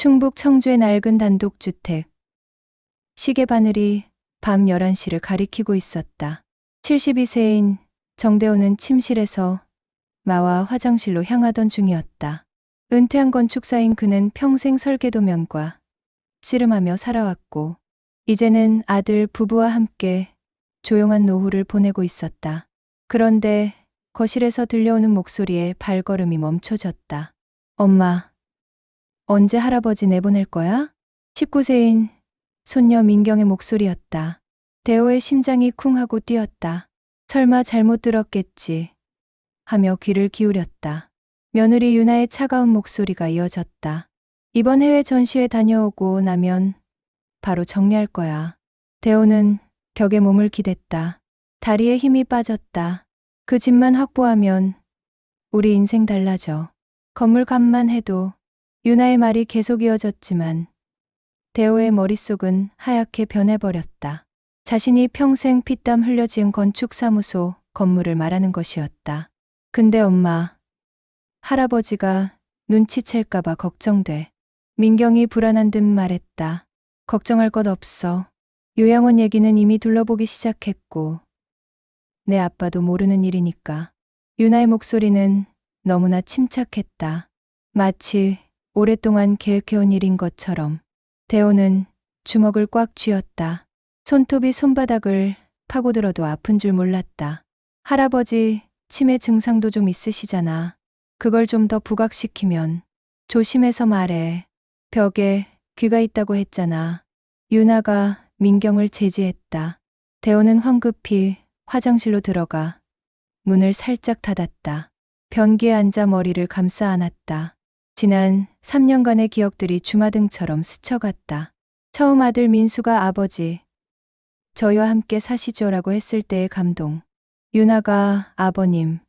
충북 청주의 낡은 단독주택. 시계 바늘이 밤 11시를 가리키고 있었다. 72세인 정대호는 침실에서 마와 화장실로 향하던 중이었다. 은퇴한 건축사인 그는 평생 설계도면과 씨름하며 살아왔고 이제는 아들 부부와 함께 조용한 노후를 보내고 있었다. 그런데 거실에서 들려오는 목소리에 발걸음이 멈춰졌다. 엄마, 언제 할아버지 내보낼 거야? 19세인 손녀 민경의 목소리였다. 대호의 심장이 쿵 하고 뛰었다. 설마 잘못 들었겠지 하며 귀를 기울였다. 며느리 유나의 차가운 목소리가 이어졌다. 이번 해외 전시회 다녀오고 나면 바로 정리할 거야. 대호는 벽에 몸을 기댔다. 다리에 힘이 빠졌다. 그 집만 확보하면 우리 인생 달라져. 건물 값만 해도. 유나의 말이 계속 이어졌지만 대호의 머릿속은 하얗게 변해버렸다. 자신이 평생 피땀 흘려 지은 건축사무소 건물을 말하는 것이었다. 근데 엄마, 할아버지가 눈치챌까봐 걱정돼. 민경이 불안한 듯 말했다. 걱정할 것 없어. 요양원 얘기는 이미 둘러보기 시작했고 내 아빠도 모르는 일이니까. 유나의 목소리는 너무나 침착했다. 마치 오랫동안 계획해온 일인 것처럼. 대호는 주먹을 꽉 쥐었다. 손톱이 손바닥을 파고들어도 아픈 줄 몰랐다. 할아버지 치매 증상도 좀 있으시잖아. 그걸 좀 더 부각시키면. 조심해서 말해. 벽에 귀가 있다고 했잖아. 유나가 민경을 제지했다. 대호는 황급히 화장실로 들어가 문을 살짝 닫았다. 변기에 앉아 머리를 감싸 안았다. 지난 3년간의 기억들이 주마등처럼 스쳐갔다. 처음 아들 민수가 아버지, 저희와 함께 사시죠라고 했을 때의 감동. 유나가 아버님,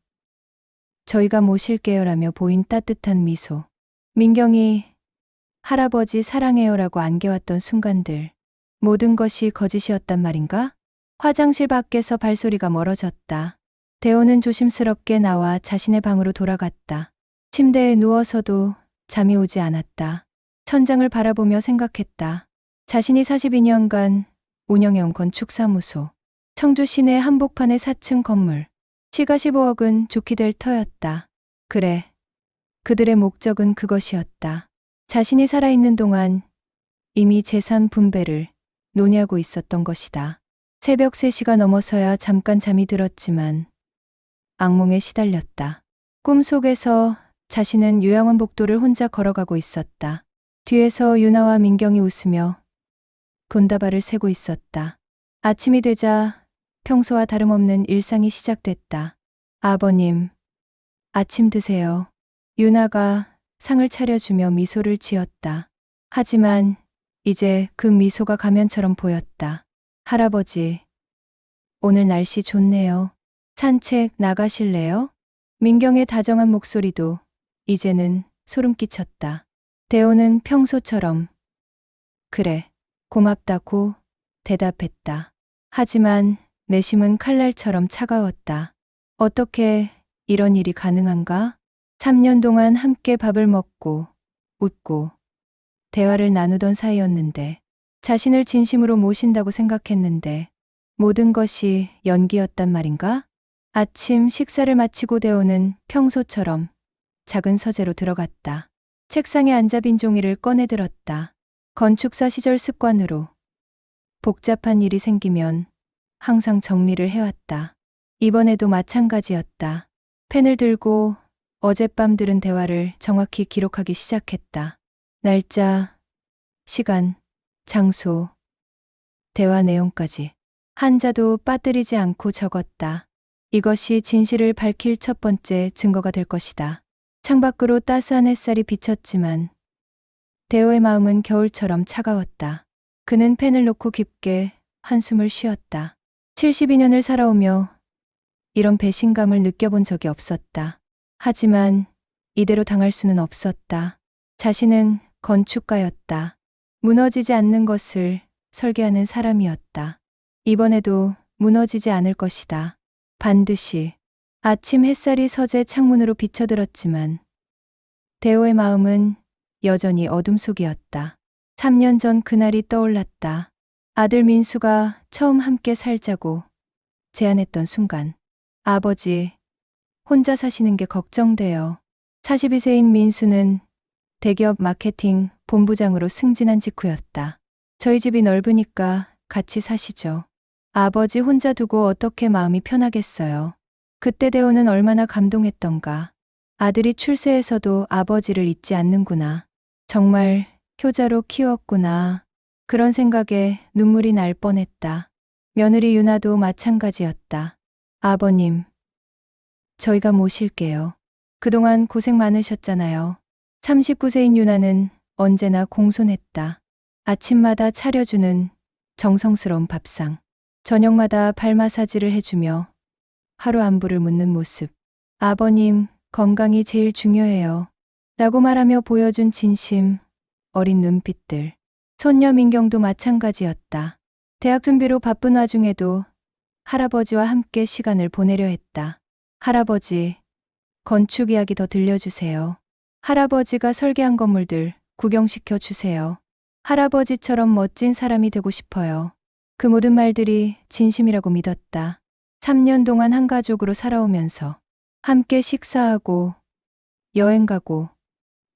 저희가 모실게요라며 보인 따뜻한 미소. 민경이 할아버지 사랑해요라고 안겨왔던 순간들. 모든 것이 거짓이었단 말인가? 화장실 밖에서 발소리가 멀어졌다. 대호는 조심스럽게 나와 자신의 방으로 돌아갔다. 침대에 누워서도 잠이 오지 않았다. 천장을 바라보며 생각했다. 자신이 42년간 운영해온 건축사무소. 청주 시내 한복판의 4층 건물. 시가 15억은 좋게 될 터였다. 그래, 그들의 목적은 그것이었다. 자신이 살아있는 동안 이미 재산 분배를 논의하고 있었던 것이다. 새벽 3시가 넘어서야 잠깐 잠이 들었지만 악몽에 시달렸다. 꿈속에서 자신은 요양원 복도를 혼자 걸어가고 있었다. 뒤에서 유나와 민경이 웃으며 돈다발을 세고 있었다. 아침이 되자 평소와 다름없는 일상이 시작됐다. 아버님, 아침 드세요. 유나가 상을 차려주며 미소를 지었다. 하지만 이제 그 미소가 가면처럼 보였다. 할아버지, 오늘 날씨 좋네요. 산책 나가실래요? 민경의 다정한 목소리도 이제는 소름 끼쳤다. 대호는 평소처럼 그래, 고맙다고 대답했다. 하지만 내심은 칼날처럼 차가웠다. 어떻게 이런 일이 가능한가? 3년 동안 함께 밥을 먹고 웃고 대화를 나누던 사이였는데 자신을 진심으로 모신다고 생각했는데 모든 것이 연기였단 말인가? 아침 식사를 마치고 대호는 평소처럼 작은 서재로 들어갔다. 책상에 앉아 빈 종이를 꺼내들었다. 건축사 시절 습관으로 복잡한 일이 생기면 항상 정리를 해왔다. 이번에도 마찬가지였다. 펜을 들고 어젯밤 들은 대화를 정확히 기록하기 시작했다. 날짜, 시간, 장소, 대화 내용까지. 한자도 빠뜨리지 않고 적었다. 이것이 진실을 밝힐 첫 번째 증거가 될 것이다. 창밖으로 따스한 햇살이 비쳤지만 대호의 마음은 겨울처럼 차가웠다. 그는 펜을 놓고 깊게 한숨을 쉬었다. 72년을 살아오며 이런 배신감을 느껴본 적이 없었다. 하지만 이대로 당할 수는 없었다. 자신은 건축가였다. 무너지지 않는 것을 설계하는 사람이었다. 이번에도 무너지지 않을 것이다. 반드시. 아침 햇살이 서재 창문으로 비쳐들었지만 대호의 마음은 여전히 어둠 속이었다. 3년 전 그날이 떠올랐다. 아들 민수가 처음 함께 살자고 제안했던 순간. 아버지, 혼자 사시는 게 걱정돼요. 42세인 민수는 대기업 마케팅 본부장으로 승진한 직후였다. 저희 집이 넓으니까 같이 사시죠. 아버지 혼자 두고 어떻게 마음이 편하겠어요. 그때 대호는 얼마나 감동했던가. 아들이 출세해서도 아버지를 잊지 않는구나. 정말 효자로 키웠구나. 그런 생각에 눈물이 날 뻔했다. 며느리 유나도 마찬가지였다. 아버님, 저희가 모실게요. 그동안 고생 많으셨잖아요. 39세인 유나는 언제나 공손했다. 아침마다 차려주는 정성스러운 밥상, 저녁마다 발 마사지를 해주며 하루 안부를 묻는 모습. 아버님, 건강이 제일 중요해요. 라고 말하며 보여준 진심, 어린 눈빛들. 손녀 민경도 마찬가지였다. 대학 준비로 바쁜 와중에도 할아버지와 함께 시간을 보내려 했다. 할아버지, 건축 이야기 더 들려주세요. 할아버지가 설계한 건물들 구경시켜 주세요. 할아버지처럼 멋진 사람이 되고 싶어요. 그 모든 말들이 진심이라고 믿었다. 3년 동안 한 가족으로 살아오면서 함께 식사하고 여행 가고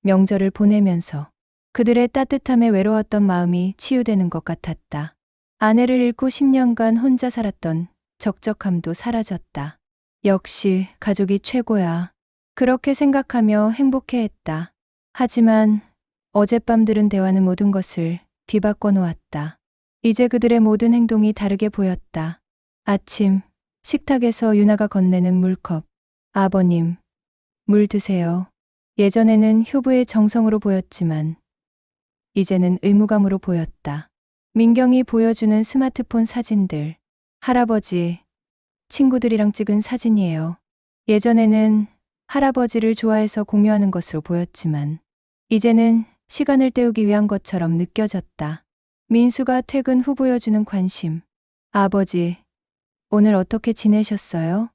명절을 보내면서 그들의 따뜻함에 외로웠던 마음이 치유되는 것 같았다. 아내를 잃고 10년간 혼자 살았던 적적함도 사라졌다. 역시 가족이 최고야. 그렇게 생각하며 행복해했다. 하지만 어젯밤 들은 대화는 모든 것을 뒤바꿔 놓았다. 이제 그들의 모든 행동이 다르게 보였다. 아침, 식탁에서 유나가 건네는 물컵. 아버님, 물 드세요. 예전에는 효부의 정성으로 보였지만 이제는 의무감으로 보였다. 민경이 보여주는 스마트폰 사진들. 할아버지, 친구들이랑 찍은 사진이에요. 예전에는 할아버지를 좋아해서 공유하는 것으로 보였지만 이제는 시간을 때우기 위한 것처럼 느껴졌다. 민수가 퇴근 후 보여주는 관심. 아버지, 오늘 어떻게 지내셨어요?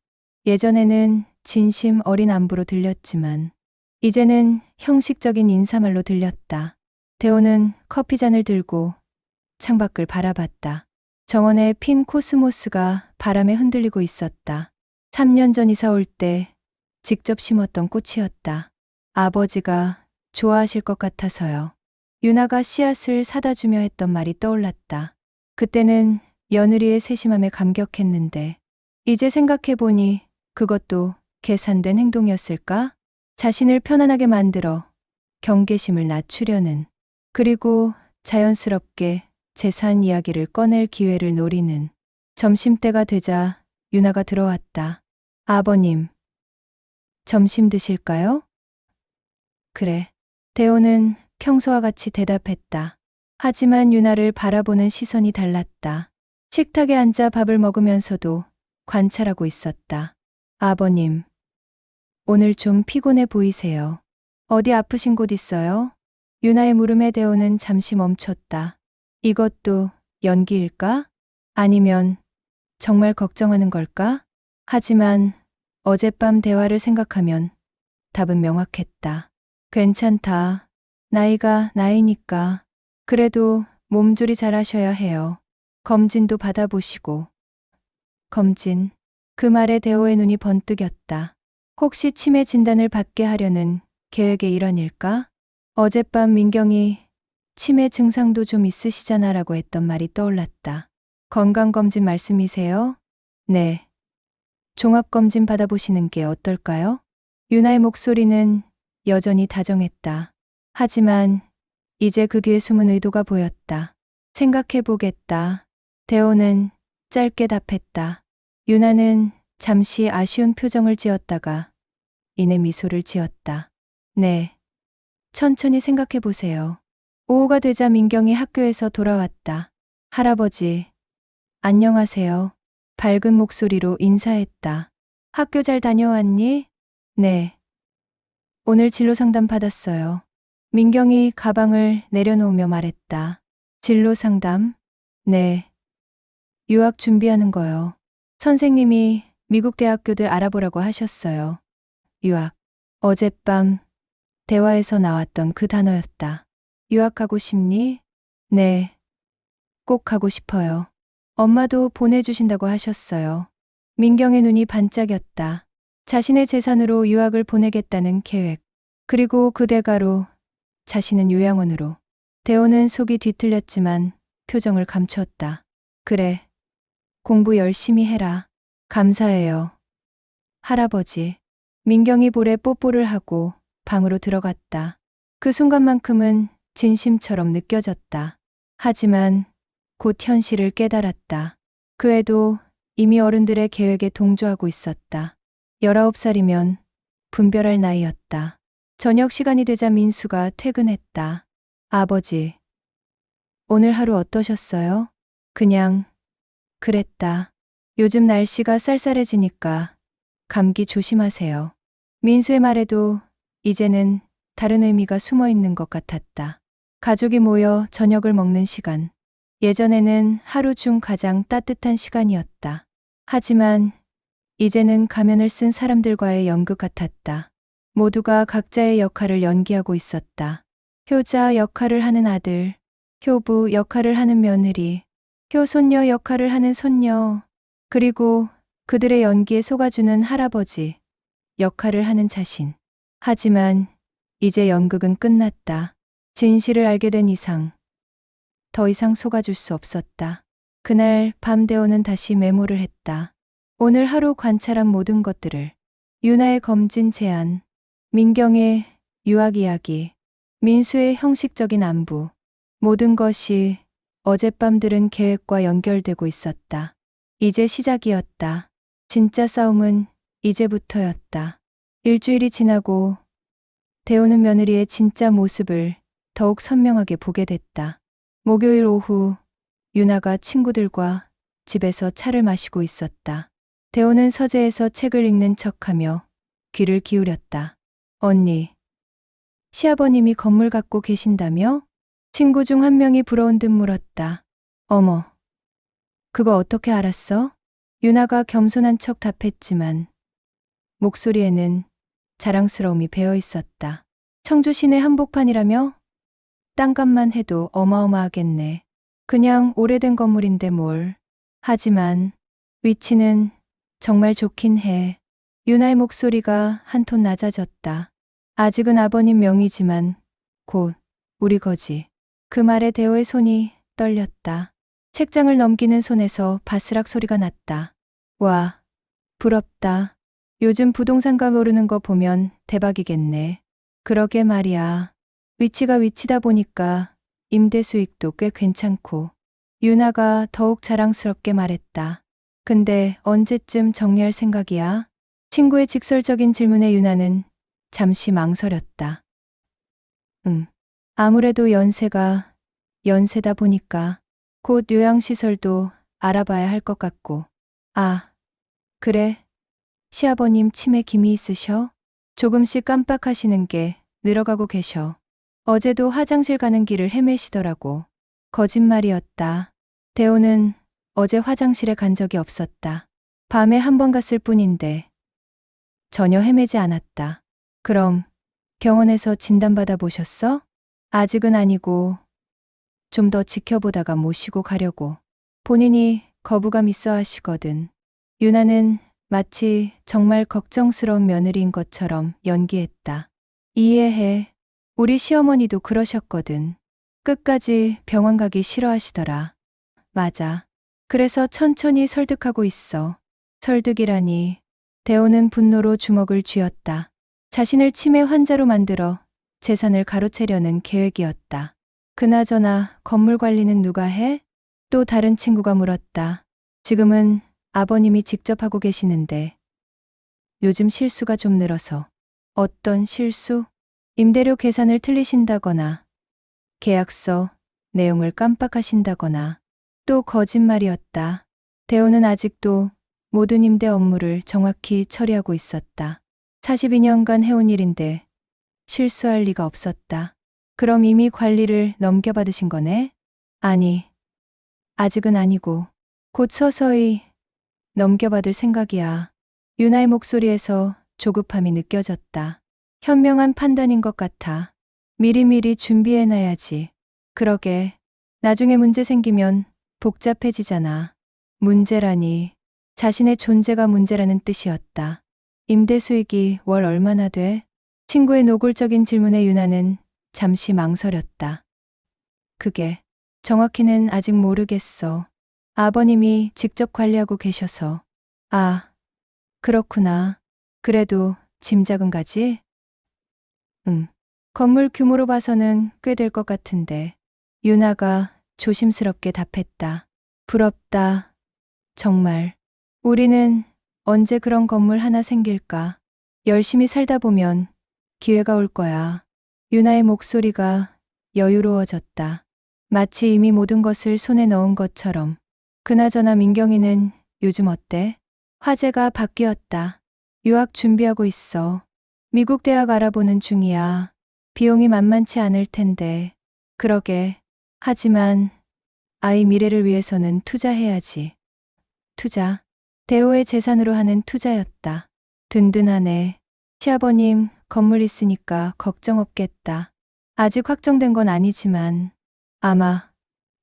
예전에는 진심 어린 안부로 들렸지만 이제는 형식적인 인사말로 들렸다. 대호는 커피잔을 들고 창밖을 바라봤다. 정원의 핀 코스모스가 바람에 흔들리고 있었다. 3년 전 이사 올 때 직접 심었던 꽃이었다. 아버지가 좋아하실 것 같아서요. 유나가 씨앗을 사다 주며 했던 말이 떠올랐다. 그때는 며느리의 세심함에 감격했는데 이제 생각해보니 그것도 계산된 행동이었을까? 자신을 편안하게 만들어 경계심을 낮추려는, 그리고 자연스럽게 재산 이야기를 꺼낼 기회를 노리는. 점심때가 되자 유나가 들어왔다. 아버님, 점심 드실까요? 그래. 대호는 평소와 같이 대답했다. 하지만 유나를 바라보는 시선이 달랐다. 식탁에 앉아 밥을 먹으면서도 관찰하고 있었다. 아버님, 오늘 좀 피곤해 보이세요. 어디 아프신 곳 있어요? 유나의 물음에 대호는 잠시 멈췄다. 이것도 연기일까? 아니면 정말 걱정하는 걸까? 하지만 어젯밤 대화를 생각하면 답은 명확했다. 괜찮다. 나이가 나이니까. 그래도 몸조리 잘하셔야 해요. 검진도 받아보시고. 검진. 그 말에 대호의 눈이 번뜩였다. 혹시 치매 진단을 받게 하려는 계획의 일환일까? 어젯밤 민경이 치매 증상도 좀 있으시잖아 라고 했던 말이 떠올랐다. 건강검진 말씀이세요? 네. 종합검진 받아보시는 게 어떨까요? 유나의 목소리는 여전히 다정했다. 하지만 이제 그 뒤에 숨은 의도가 보였다. 생각해보겠다. 대호는 짧게 답했다. 유나는 잠시 아쉬운 표정을 지었다가 이내 미소를 지었다. 네. 천천히 생각해보세요. 오후가 되자 민경이 학교에서 돌아왔다. 할아버지, 안녕하세요. 밝은 목소리로 인사했다. 학교 잘 다녀왔니? 네. 오늘 진로 상담 받았어요. 민경이 가방을 내려놓으며 말했다. 진로 상담? 네. 유학 준비하는 거요. 선생님이 미국 대학교들 알아보라고 하셨어요. 유학. 어젯밤 대화에서 나왔던 그 단어였다. 유학하고 싶니? 네, 꼭 가고 싶어요. 엄마도 보내주신다고 하셨어요. 민경의 눈이 반짝였다. 자신의 재산으로 유학을 보내겠다는 계획. 그리고 그 대가로 자신은 요양원으로. 대호는 속이 뒤틀렸지만 표정을 감추었다. 그래, 공부 열심히 해라. 감사해요. 할아버지. 민경이 볼에 뽀뽀를 하고 방으로 들어갔다. 그 순간만큼은 진심처럼 느껴졌다. 하지만 곧 현실을 깨달았다. 그 애도 이미 어른들의 계획에 동조하고 있었다. 19살이면 분별할 나이였다. 저녁 시간이 되자 민수가 퇴근했다. 아버지, 오늘 하루 어떠셨어요? 그냥 그랬다. 요즘 날씨가 쌀쌀해지니까 감기 조심하세요. 민수의 말에도 이제는 다른 의미가 숨어 있는 것 같았다. 가족이 모여 저녁을 먹는 시간. 예전에는 하루 중 가장 따뜻한 시간이었다. 하지만 이제는 가면을 쓴 사람들과의 연극 같았다. 모두가 각자의 역할을 연기하고 있었다. 효자 역할을 하는 아들, 효부 역할을 하는 며느리, 효손녀 역할을 하는 손녀, 그리고 그들의 연기에 속아주는 할아버지 역할을 하는 자신. 하지만 이제 연극은 끝났다. 진실을 알게 된 이상 더 이상 속아줄 수 없었다. 그날 밤 대호는 다시 메모를 했다. 오늘 하루 관찰한 모든 것들을. 유나의 검진 제안, 민경의 유학 이야기, 민수의 형식적인 안부. 모든 것이 어젯밤 들은 계획과 연결되고 있었다. 이제 시작이었다. 진짜 싸움은 이제부터였다. 일주일이 지나고 대호는 며느리의 진짜 모습을 더욱 선명하게 보게 됐다. 목요일 오후 유나가 친구들과 집에서 차를 마시고 있었다. 대호는 서재에서 책을 읽는 척하며 귀를 기울였다. 언니, 시아버님이 건물 갖고 계신다며? 친구 중 한 명이 부러운 듯 물었다. 어머, 그거 어떻게 알았어? 유나가 겸손한 척 답했지만 목소리에는 자랑스러움이 배어 있었다. 청주 시내 한복판이라며? 땅값만 해도 어마어마하겠네. 그냥 오래된 건물인데 뭘. 하지만 위치는 정말 좋긴 해. 유나의 목소리가 한 톤 낮아졌다. 아직은 아버님 명의지만 곧 우리 거지. 그 말에 대호의 손이 떨렸다. 책장을 넘기는 손에서 바스락 소리가 났다. 와, 부럽다. 요즘 부동산가 오르는 거 보면 대박이겠네. 그러게 말이야. 위치가 위치다 보니까 임대 수익도 꽤 괜찮고. 유나가 더욱 자랑스럽게 말했다. 근데 언제쯤 정리할 생각이야? 친구의 직설적인 질문에 유나는 잠시 망설였다. 아무래도 연세다 보니까 곧 요양시설도 알아봐야 할 것 같고. 아, 그래. 시아버님 치매 김이 있으셔? 조금씩 깜빡하시는 게 늘어가고 계셔. 어제도 화장실 가는 길을 헤매시더라고. 거짓말이었다. 대호는 어제 화장실에 간 적이 없었다. 밤에 한 번 갔을 뿐인데 전혀 헤매지 않았다. 그럼 병원에서 진단받아 보셨어? 아직은 아니고 좀 더 지켜보다가 모시고 가려고. 본인이 거부감 있어 하시거든. 유나는 마치 정말 걱정스러운 며느리인 것처럼 연기했다. 이해해. 우리 시어머니도 그러셨거든. 끝까지 병원 가기 싫어하시더라. 맞아. 그래서 천천히 설득하고 있어. 설득이라니. 대호는 분노로 주먹을 쥐었다. 자신을 치매 환자로 만들어 재산을 가로채려는 계획이었다. 그나저나 건물 관리는 누가 해? 또 다른 친구가 물었다. 지금은 아버님이 직접 하고 계시는데 요즘 실수가 좀 늘어서. 어떤 실수? 임대료 계산을 틀리신다거나 계약서 내용을 깜빡하신다거나. 또 거짓말이었다. 대호는 아직도 모든 임대 업무를 정확히 처리하고 있었다. 42년간 해온 일인데 실수할 리가 없었다. 그럼 이미 관리를 넘겨받으신 거네? 아니, 아직은 아니고 곧 서서히 넘겨받을 생각이야. 유나의 목소리에서 조급함이 느껴졌다. 현명한 판단인 것 같아. 미리미리 준비해놔야지. 그러게. 나중에 문제 생기면 복잡해지잖아. 문제라니. 자신의 존재가 문제라는 뜻이었다. 임대 수익이 월 얼마나 돼? 친구의 노골적인 질문에 유나는 잠시 망설였다. 그게 정확히는 아직 모르겠어. 아버님이 직접 관리하고 계셔서. 아, 그렇구나. 그래도 짐작은 가지? 응. 건물 규모로 봐서는 꽤 될 것 같은데. 유나가 조심스럽게 답했다. 부럽다. 정말. 우리는 언제 그런 건물 하나 생길까? 열심히 살다 보면 기회가 올 거야. 유나의 목소리가 여유로워졌다. 마치 이미 모든 것을 손에 넣은 것처럼. 그나저나 민경이는 요즘 어때? 화제가 바뀌었다. 유학 준비하고 있어. 미국 대학 알아보는 중이야. 비용이 만만치 않을 텐데. 그러게. 하지만 아이 미래를 위해서는 투자해야지. 투자. 대호의 재산으로 하는 투자였다. 든든하네. 시아버님 건물 있으니까 걱정 없겠다. 아직 확정된 건 아니지만 아마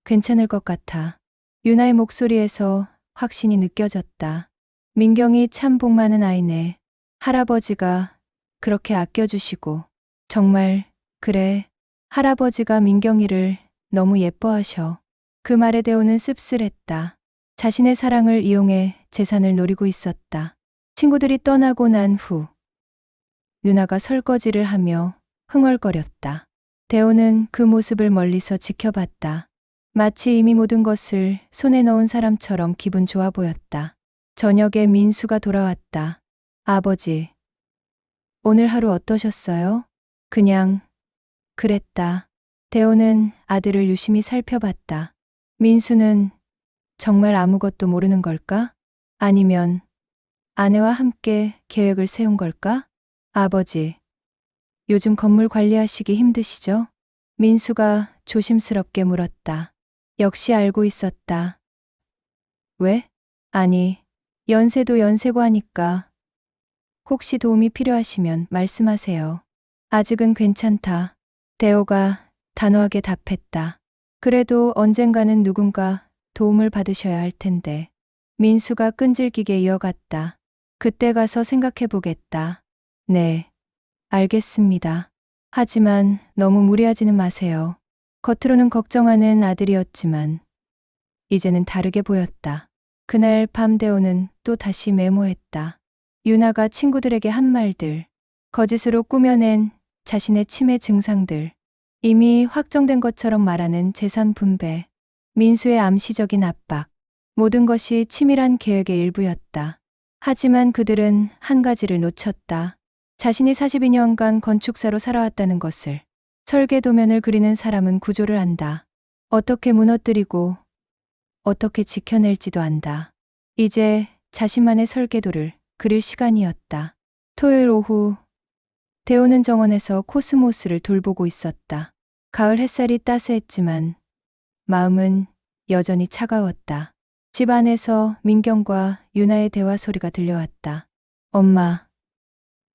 괜찮을 것 같아. 유나의 목소리에서 확신이 느껴졌다. 민경이 참 복 많은 아이네. 할아버지가 그렇게 아껴주시고. 정말 그래. 할아버지가 민경이를 너무 예뻐하셔. 그 말에 대호는 씁쓸했다. 자신의 사랑을 이용해 재산을 노리고 있었다. 친구들이 떠나고 난 후 유나가 설거지를 하며 흥얼거렸다. 대호는 그 모습을 멀리서 지켜봤다. 마치 이미 모든 것을 손에 넣은 사람처럼 기분 좋아 보였다. 저녁에 민수가 돌아왔다. 아버지, 오늘 하루 어떠셨어요? 그냥 그랬다. 대호는 아들을 유심히 살펴봤다. 민수는 정말 아무것도 모르는 걸까? 아니면 아내와 함께 계획을 세운 걸까? 아버지, 요즘 건물 관리하시기 힘드시죠? 민수가 조심스럽게 물었다. 역시 알고 있었다. 왜? 아니, 연세도 연세고 하니까 혹시 도움이 필요하시면 말씀하세요. 아직은 괜찮다. 대호가 단호하게 답했다. 그래도 언젠가는 누군가 도움을 받으셔야 할 텐데. 민수가 끈질기게 이어갔다. 그때 가서 생각해 보겠다. 네, 알겠습니다. 하지만 너무 무리하지는 마세요. 겉으로는 걱정하는 아들이었지만 이제는 다르게 보였다. 그날 밤 대호는 또 다시 메모했다. 유나가 친구들에게 한 말들, 거짓으로 꾸며낸 자신의 치매 증상들, 이미 확정된 것처럼 말하는 재산 분배, 민수의 암시적인 압박, 모든 것이 치밀한 계획의 일부였다. 하지만 그들은 한 가지를 놓쳤다. 자신이 42년간 건축사로 살아왔다는 것을. 설계 도면을 그리는 사람은 구조를 안다. 어떻게 무너뜨리고 어떻게 지켜낼지도 안다. 이제 자신만의 설계도를 그릴 시간이었다. 토요일 오후 대호는 정원에서 코스모스를 돌보고 있었다. 가을 햇살이 따스했지만 마음은 여전히 차가웠다. 집 안에서 민경과 유나의 대화 소리가 들려왔다. 엄마,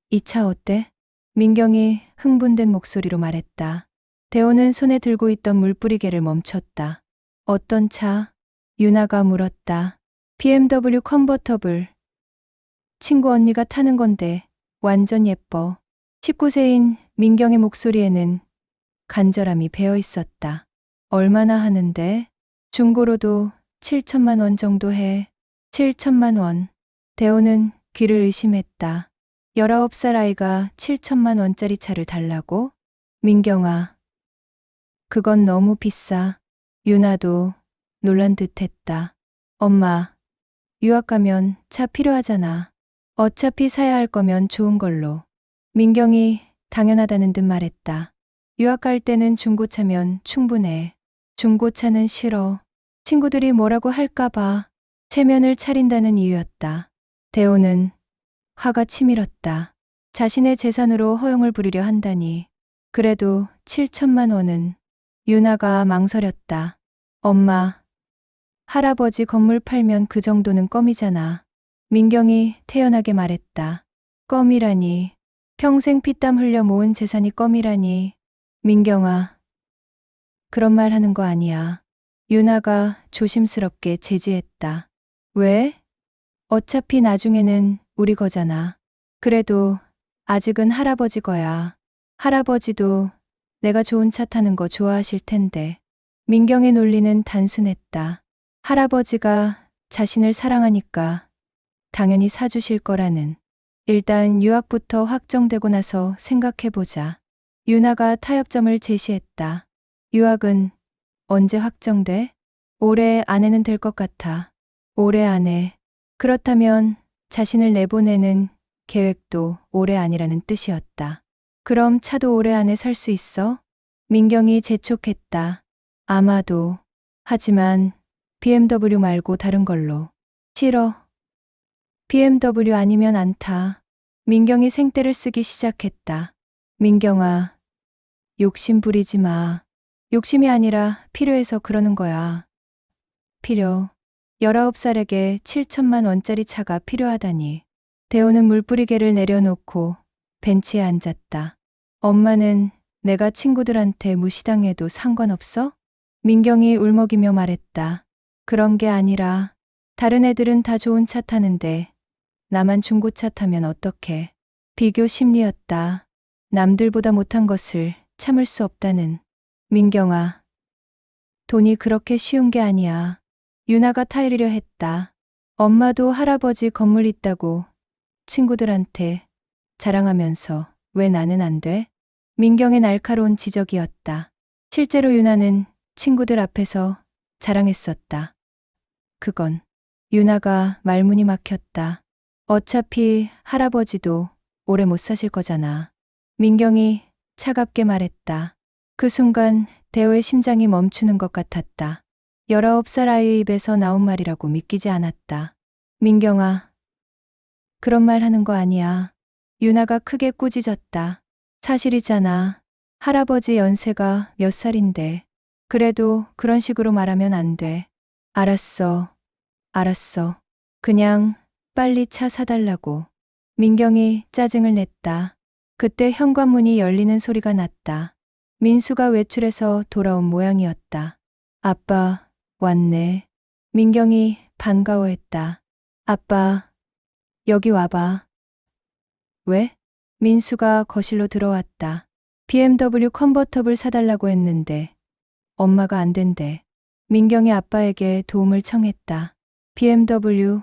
이 차 어때? 민경이 흥분된 목소리로 말했다. 대호는 손에 들고 있던 물뿌리개를 멈췄다. 어떤 차? 유나가 물었다. BMW 컨버터블. 친구 언니가 타는 건데 완전 예뻐. 19세인 민경의 목소리에는 간절함이 배어 있었다. 얼마나 하는데? 중고로도 7천만 원 정도 해. 7천만 원. 대호는 귀를 의심했다. 19살 아이가 7천만 원짜리 차를 달라고? 민경아, 그건 너무 비싸. 유나도 놀란 듯 했다. 엄마, 유학 가면 차 필요하잖아. 어차피 사야 할 거면 좋은 걸로. 민경이 당연하다는 듯 말했다. 유학 갈 때는 중고차면 충분해. 중고차는 싫어. 친구들이 뭐라고 할까봐 체면을 차린다는 이유였다. 대호는 화가 치밀었다. 자신의 재산으로 허용을 부리려 한다니. 그래도 7천만 원은. 유나가 망설였다. 엄마, 할아버지 건물 팔면 그 정도는 껌이잖아. 민경이 태연하게 말했다. 껌이라니. 평생 피땀 흘려 모은 재산이 껌이라니. 민경아, 그런 말 하는 거 아니야. 유나가 조심스럽게 제지했다. 왜? 어차피 나중에는 우리 거잖아. 그래도 아직은 할아버지 거야. 할아버지도 내가 좋은 차 타는 거 좋아하실 텐데. 민경의 논리는 단순했다. 할아버지가 자신을 사랑하니까 당연히 사주실 거라는. 일단 유학부터 확정되고 나서 생각해보자. 유나가 타협점을 제시했다. 유학은 언제 확정돼? 올해 안에는 될 것 같아. 올해 안에. 그렇다면 자신을 내보내는 계획도 올해 안이라는 뜻이었다. 그럼 차도 올해 안에 살 수 있어? 민경이 재촉했다. 아마도. 하지만 BMW 말고 다른 걸로. 싫어. BMW 아니면 안 타. 민경이 생떼를 쓰기 시작했다. 민경아, 욕심 부리지 마. 욕심이 아니라 필요해서 그러는 거야. 필요. 19살에게 7천만 원짜리 차가 필요하다니. 대호는 물뿌리개를 내려놓고 벤치에 앉았다. 엄마는 내가 친구들한테 무시당해도 상관없어? 민경이 울먹이며 말했다. 그런 게 아니라 다른 애들은 다 좋은 차 타는데 나만 중고차 타면 어떡해. 비교 심리였다. 남들보다 못한 것을 참을 수 없다는. 민경아, 돈이 그렇게 쉬운 게 아니야. 유나가 타이르려 했다. 엄마도 할아버지 건물 있다고 친구들한테 자랑하면서 왜 나는 안 돼? 민경의 날카로운 지적이었다. 실제로 유나는 친구들 앞에서 자랑했었다. 그건. 유나가 말문이 막혔다. 어차피 할아버지도 오래 못 사실 거잖아. 민경이 차갑게 말했다. 그 순간 대호의 심장이 멈추는 것 같았다. 19살 아이의 입에서 나온 말이라고 믿기지 않았다. 민경아, 그런 말 하는 거 아니야. 유나가 크게 꾸짖었다. 사실이잖아. 할아버지 연세가 몇 살인데. 그래도 그런 식으로 말하면 안 돼. 알았어. 알았어. 그냥 빨리 차 사달라고. 민경이 짜증을 냈다. 그때 현관문이 열리는 소리가 났다. 민수가 외출해서 돌아온 모양이었다. 아빠, 왔네. 민경이 반가워했다. 아빠, 여기 와봐. 왜? 민수가 거실로 들어왔다. BMW 컨버터블 사달라고 했는데 엄마가 안 된대. 민경이 아빠에게 도움을 청했다. BMW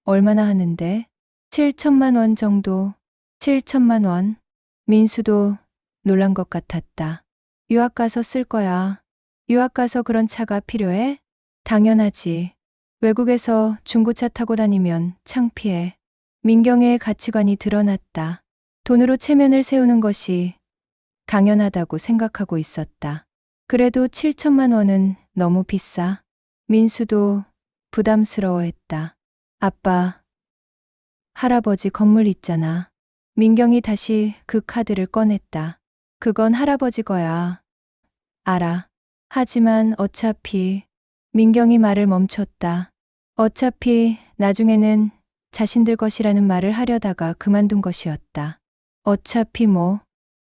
얼마나 하는데? 7천만 원 정도. 7천만 원. 민수도 놀란 것 같았다. 유학 가서 쓸 거야. 유학 가서 그런 차가 필요해? 당연하지. 외국에서 중고차 타고 다니면 창피해. 민경의 가치관이 드러났다. 돈으로 체면을 세우는 것이 당연하다고 생각하고 있었다. 그래도 7천만 원은 너무 비싸. 민수도 부담스러워했다. 아빠, 할아버지 건물 있잖아. 민경이 다시 그 카드를 꺼냈다. 그건 할아버지 거야. 알아. 하지만 어차피. 민경이 말을 멈췄다. 어차피 나중에는 자신들 것이라는 말을 하려다가 그만둔 것이었다. 어차피 뭐?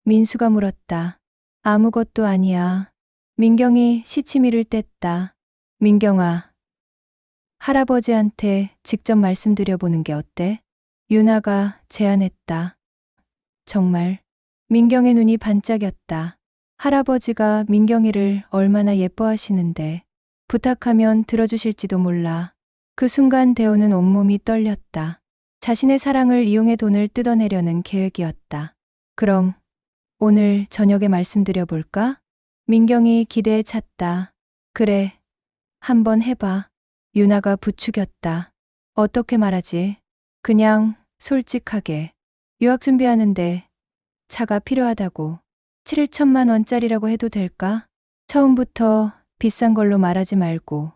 민수가 물었다. 아무것도 아니야. 민경이 시치미를 뗐다. 민경아, 할아버지한테 직접 말씀드려보는 게 어때? 유나가 제안했다. 정말. 민경의 눈이 반짝였다. 할아버지가 민경이를 얼마나 예뻐하시는데 부탁하면 들어주실지도 몰라. 그 순간 대호는 온몸이 떨렸다. 자신의 사랑을 이용해 돈을 뜯어내려는 계획이었다. 그럼 오늘 저녁에 말씀드려볼까? 민경이 기대에 찼다. 그래, 한번 해봐. 유나가 부추겼다. 어떻게 말하지? 그냥 솔직하게. 유학 준비하는데 차가 필요하다고. 7천만 원짜리라고 해도 될까? 처음부터 비싼 걸로 말하지 말고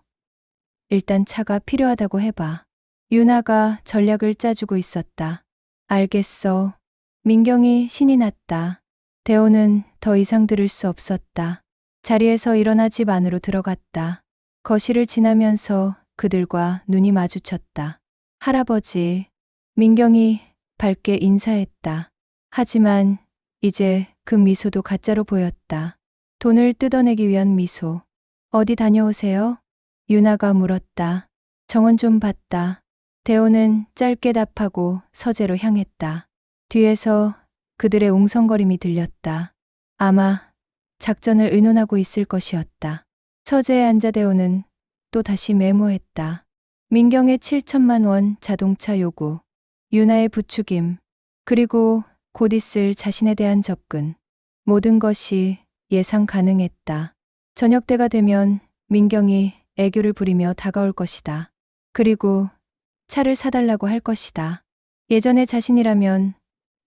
일단 차가 필요하다고 해봐. 유나가 전략을 짜주고 있었다. 알겠어. 민경이 신이 났다. 대호는 더 이상 들을 수 없었다. 자리에서 일어나 집 안으로 들어갔다. 거실을 지나면서 그들과 눈이 마주쳤다. 할아버지. 민경이 밝게 인사했다. 하지만 이제 그 미소도 가짜로 보였다. 돈을 뜯어내기 위한 미소. 어디 다녀오세요? 유나가 물었다. 정원 좀 봤다. 대호는 짧게 답하고 서재로 향했다. 뒤에서 그들의 웅성거림이 들렸다. 아마 작전을 의논하고 있을 것이었다. 서재에 앉아 대호는 또 다시 메모했다. 민경의 7천만 원 자동차 요구, 유나의 부추김, 그리고 곧 있을 자신에 대한 접근. 모든 것이 예상 가능했다. 저녁 때가 되면 민경이 애교를 부리며 다가올 것이다. 그리고 차를 사달라고 할 것이다. 예전의 자신이라면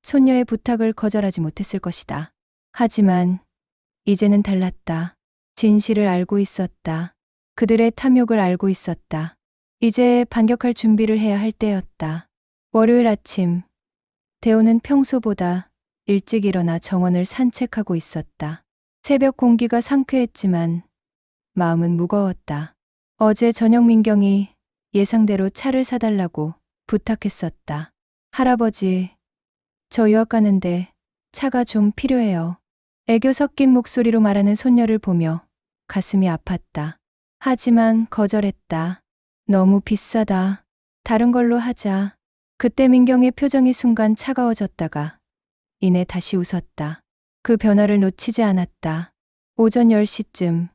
손녀의 부탁을 거절하지 못했을 것이다. 하지만 이제는 달랐다. 진실을 알고 있었다. 그들의 탐욕을 알고 있었다. 이제 반격할 준비를 해야 할 때였다. 월요일 아침, 대호는 평소보다 일찍 일어나 정원을 산책하고 있었다. 새벽 공기가 상쾌했지만 마음은 무거웠다. 어제 저녁 민경이 예상대로 차를 사달라고 부탁했었다. 할아버지, 저 유학 가는데 차가 좀 필요해요. 애교 섞인 목소리로 말하는 손녀를 보며 가슴이 아팠다. 하지만 거절했다. 너무 비싸다. 다른 걸로 하자. 그때 민경의 표정이 순간 차가워졌다가 이내 다시 웃었다. 그 변화를 놓치지 않았다. 오전 10시쯤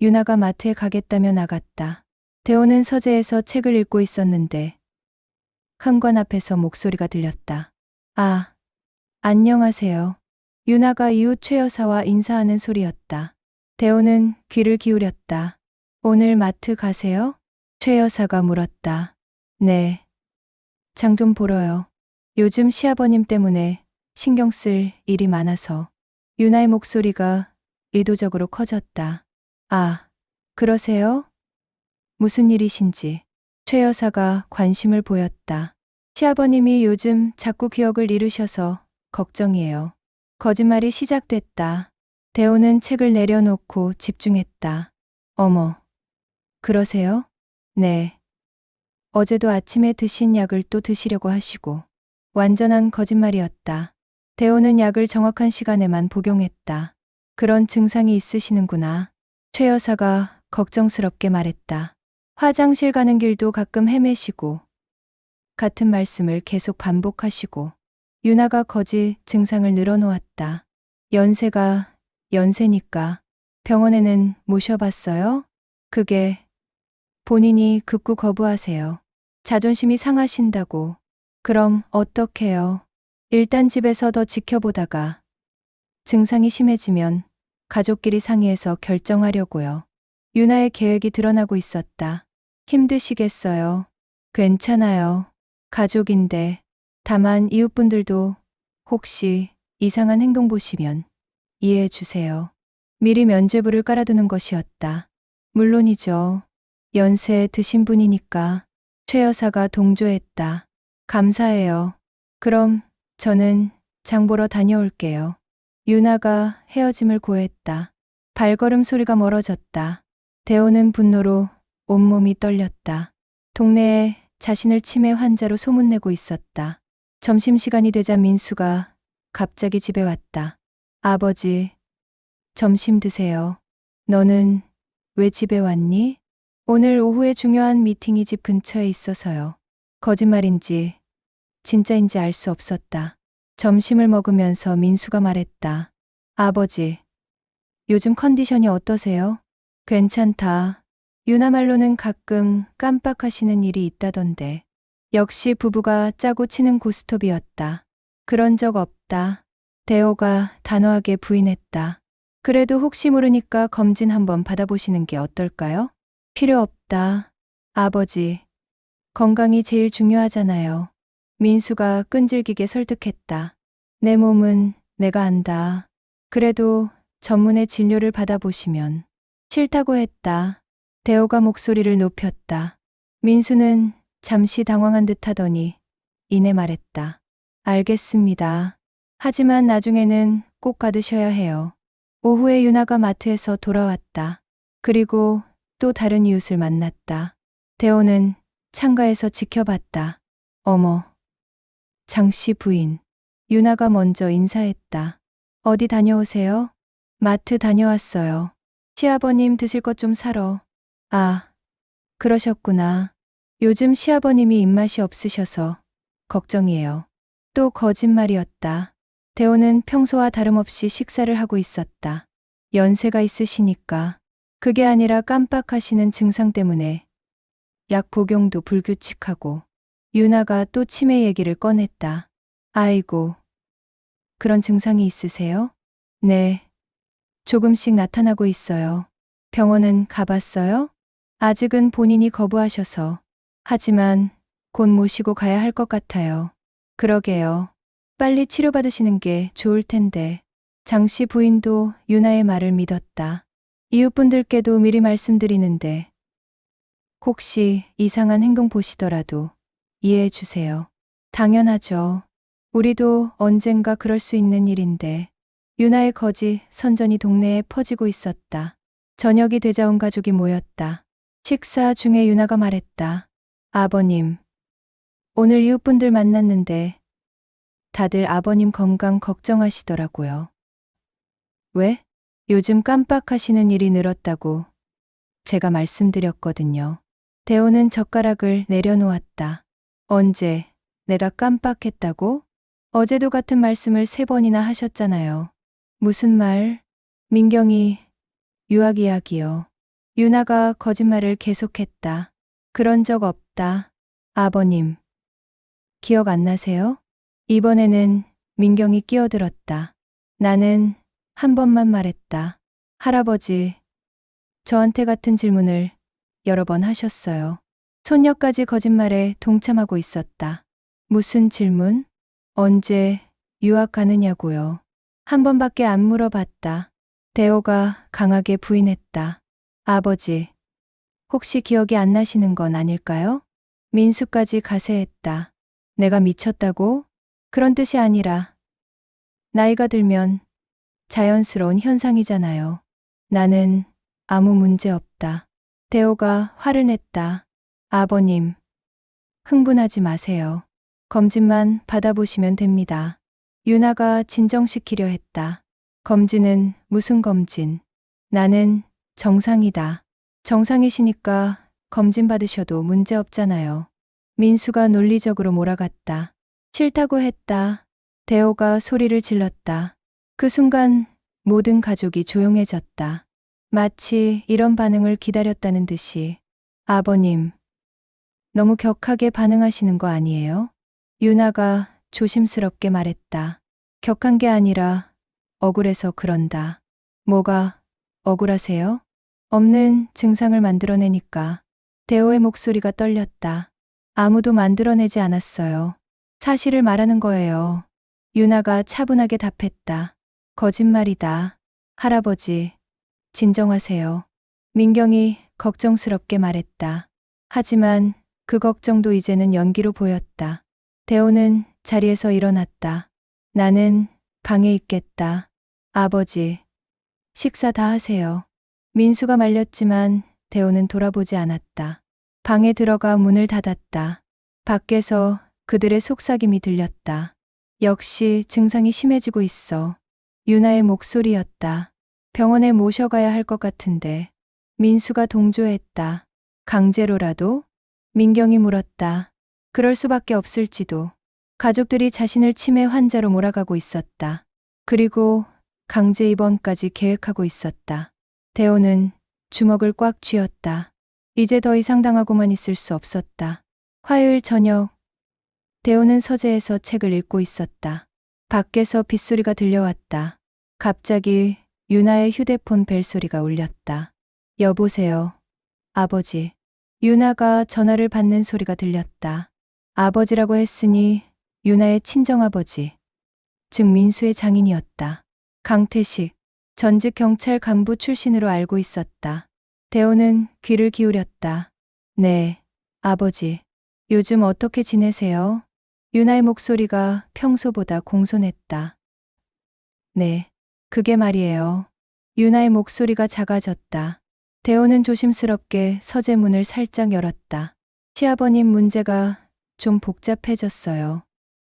유나가 마트에 가겠다며 나갔다. 대호는 서재에서 책을 읽고 있었는데 현관 앞에서 목소리가 들렸다. 아, 안녕하세요. 유나가 이웃 최 여사와 인사하는 소리였다. 대호는 귀를 기울였다. 오늘 마트 가세요? 최 여사가 물었다. 네. 장 좀 보러요. 요즘 시아버님 때문에 신경 쓸 일이 많아서. 유나의 목소리가 의도적으로 커졌다. 아, 그러세요? 무슨 일이신지. 최 여사가 관심을 보였다. 시아버님이 요즘 자꾸 기억을 잃으셔서 걱정이에요. 거짓말이 시작됐다. 대호는 책을 내려놓고 집중했다. 어머, 그러세요? 네. 어제도 아침에 드신 약을 또 드시려고 하시고. 완전한 거짓말이었다. 대호는 약을 정확한 시간에만 복용했다. 그런 증상이 있으시는구나. 최 여사가 걱정스럽게 말했다. 화장실 가는 길도 가끔 헤매시고 같은 말씀을 계속 반복하시고. 유나가 거짓 증상을 늘어놓았다. 연세니까 병원에는 모셔봤어요? 그게 본인이 극구 거부하세요. 자존심이 상하신다고. 그럼 어떡해요? 일단 집에서 더 지켜보다가 증상이 심해지면 가족끼리 상의해서 결정하려고요. 유나의 계획이 드러나고 있었다. 힘드시겠어요? 괜찮아요. 가족인데. 다만 이웃분들도 혹시 이상한 행동 보시면 이해해 주세요. 미리 면죄부를 깔아두는 것이었다. 물론이죠. 연세 드신 분이니까. 최 여사가 동조했다. 감사해요. 그럼 저는 장 보러 다녀올게요. 유나가 헤어짐을 고했다. 발걸음 소리가 멀어졌다. 대호는 분노로 온몸이 떨렸다. 동네에 자신을 치매 환자로 소문내고 있었다. 점심시간이 되자 민수가 갑자기 집에 왔다. 아버지, 점심 드세요. 너는 왜 집에 왔니? 오늘 오후에 중요한 미팅이 집 근처에 있어서요. 거짓말인지 진짜인지 알 수 없었다. 점심을 먹으면서 민수가 말했다. 아버지, 요즘 컨디션이 어떠세요? 괜찮다. 유나 말로는 가끔 깜빡하시는 일이 있다던데. 역시 부부가 짜고 치는 고스톱이었다. 그런 적 없다. 대호가 단호하게 부인했다. 그래도 혹시 모르니까 검진 한번 받아보시는 게 어떨까요? 필요 없다. 아버지, 건강이 제일 중요하잖아요. 민수가 끈질기게 설득했다. 내 몸은 내가 안다. 그래도 전문의 진료를 받아보시면. 싫다고 했다. 대호가 목소리를 높였다. 민수는 잠시 당황한 듯 하더니 이내 말했다. 알겠습니다. 하지만 나중에는 꼭 받으셔야 해요. 오후에 유나가 마트에서 돌아왔다. 그리고 또 다른 이웃을 만났다. 대호는 창가에서 지켜봤다. 어머, 장씨 부인. 유나가 먼저 인사했다. 어디 다녀오세요? 마트 다녀왔어요. 시아버님 드실 것 좀 사러. 아, 그러셨구나. 요즘 시아버님이 입맛이 없으셔서 걱정이에요. 또 거짓말이었다. 대호는 평소와 다름없이 식사를 하고 있었다. 연세가 있으시니까. 그게 아니라 깜빡하시는 증상 때문에 약 복용도 불규칙하고. 유나가 또 치매 얘기를 꺼냈다. 아이고, 그런 증상이 있으세요? 네, 조금씩 나타나고 있어요. 병원은 가봤어요? 아직은 본인이 거부하셔서. 하지만 곧 모시고 가야 할 것 같아요. 그러게요. 빨리 치료받으시는 게 좋을 텐데. 장씨 부인도 유나의 말을 믿었다. 이웃분들께도 미리 말씀드리는데 혹시 이상한 행동 보시더라도 이해해 주세요. 당연하죠. 우리도 언젠가 그럴 수 있는 일인데. 유나의 거짓 선전이 동네에 퍼지고 있었다. 저녁이 되자 온 가족이 모였다. 식사 중에 유나가 말했다. 아버님, 오늘 이웃분들 만났는데 다들 아버님 건강 걱정하시더라고요. 왜? 요즘 깜빡하시는 일이 늘었다고 제가 말씀드렸거든요. 대호는 젓가락을 내려놓았다. 언제 내가 깜빡했다고? 어제도 같은 말씀을 3번이나 하셨잖아요. 무슨 말? 민경이 유학 이야기요. 유나가 거짓말을 계속했다. 그런 적 없다. 아버님, 기억 안 나세요? 이번에는 민경이 끼어들었다. 나는 한 번만 말했다. 할아버지, 저한테 같은 질문을 여러 번 하셨어요. 손녀까지 거짓말에 동참하고 있었다. 무슨 질문? 언제 유학 가느냐고요. 한 번밖에 안 물어봤다. 대호가 강하게 부인했다. 아버지, 혹시 기억이 안 나시는 건 아닐까요? 민수까지 가세했다. 내가 미쳤다고? 그런 뜻이 아니라 나이가 들면 자연스러운 현상이잖아요. 나는 아무 문제 없다. 대호가 화를 냈다. 아버님, 흥분하지 마세요. 검진만 받아보시면 됩니다. 유나가 진정시키려 했다. 검진은 무슨 검진? 나는 정상이다. 정상이시니까 검진 받으셔도 문제 없잖아요. 민수가 논리적으로 몰아갔다. 싫다고 했다. 대호가 소리를 질렀다. 그 순간 모든 가족이 조용해졌다. 마치 이런 반응을 기다렸다는 듯이. 아버님, 너무 격하게 반응하시는 거 아니에요? 유나가 조심스럽게 말했다. 격한 게 아니라 억울해서 그런다. 뭐가 억울하세요? 없는 증상을 만들어내니까. 대호의 목소리가 떨렸다. 아무도 만들어내지 않았어요. 사실을 말하는 거예요. 유나가 차분하게 답했다. 거짓말이다. 할아버지, 진정하세요. 민경이 걱정스럽게 말했다. 하지만 그 걱정도 이제는 연기로 보였다. 대호는 자리에서 일어났다. 나는 방에 있겠다. 아버지, 식사 다 하세요. 민수가 말렸지만 대호는 돌아보지 않았다. 방에 들어가 문을 닫았다. 밖에서 그들의 속삭임이 들렸다. 역시 증상이 심해지고 있어. 유나의 목소리였다. 병원에 모셔가야 할 것 같은데. 민수가 동조했다. 강제로라도? 민경이 물었다. 그럴 수밖에 없을지도. 가족들이 자신을 치매 환자로 몰아가고 있었다. 그리고 강제 입원까지 계획하고 있었다. 대호는 주먹을 꽉 쥐었다. 이제 더 이상 당하고만 있을 수 없었다. 화요일 저녁, 대호는 서재에서 책을 읽고 있었다. 밖에서 빗소리가 들려왔다. 갑자기 유나의 휴대폰 벨소리가 울렸다. 여보세요, 아버지. 유나가 전화를 받는 소리가 들렸다. 아버지라고 했으니 유나의 친정아버지, 즉 민수의 장인이었다. 강태식, 전직 경찰 간부 출신으로 알고 있었다. 대호는 귀를 기울였다. 네, 아버지. 요즘 어떻게 지내세요? 유나의 목소리가 평소보다 공손했다. 네, 그게 말이에요. 유나의 목소리가 작아졌다. 대호는 조심스럽게 서재 문을 살짝 열었다. 시아버님 문제가 좀 복잡해졌어요.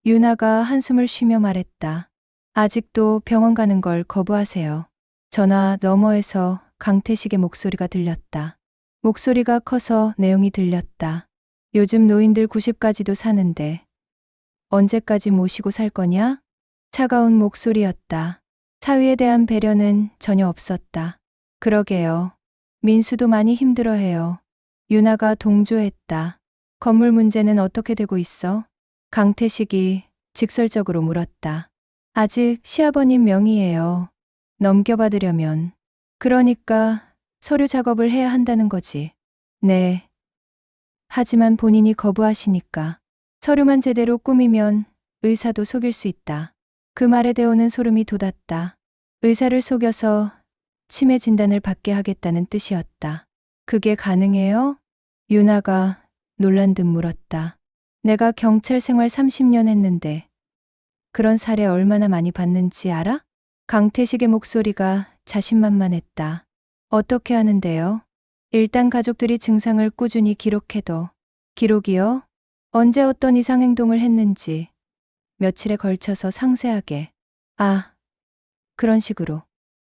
유나가 한숨을 쉬며 말했다. 아직도 병원 가는 걸 거부하세요. 전화 너머에서 강태식의 목소리가 들렸다. 목소리가 커서 내용이 들렸다. 요즘 노인들 90까지도 사는데 언제까지 모시고 살 거냐? 차가운 목소리였다. 사위에 대한 배려는 전혀 없었다. 그러게요. 민수도 많이 힘들어해요. 유나가 동조했다. 건물 문제는 어떻게 되고 있어? 강태식이 직설적으로 물었다. 아직 시아버님 명의예요. 넘겨받으려면. 그러니까 서류 작업을 해야 한다는 거지. 네. 하지만 본인이 거부하시니까. 서류만 제대로 꾸미면 의사도 속일 수 있다. 그 말에 대호는 소름이 돋았다. 의사를 속여서 치매 진단을 받게 하겠다는 뜻이었다. 그게 가능해요? 유나가 놀란 듯 물었다. 내가 경찰 생활 30년 했는데 그런 사례 얼마나 많이 봤는지 알아? 강태식의 목소리가 자신만만했다. 어떻게 하는데요? 일단 가족들이 증상을 꾸준히 기록해둬. 기록이요? 언제 어떤 이상 행동을 했는지 며칠에 걸쳐서 상세하게. 아, 그런 식으로.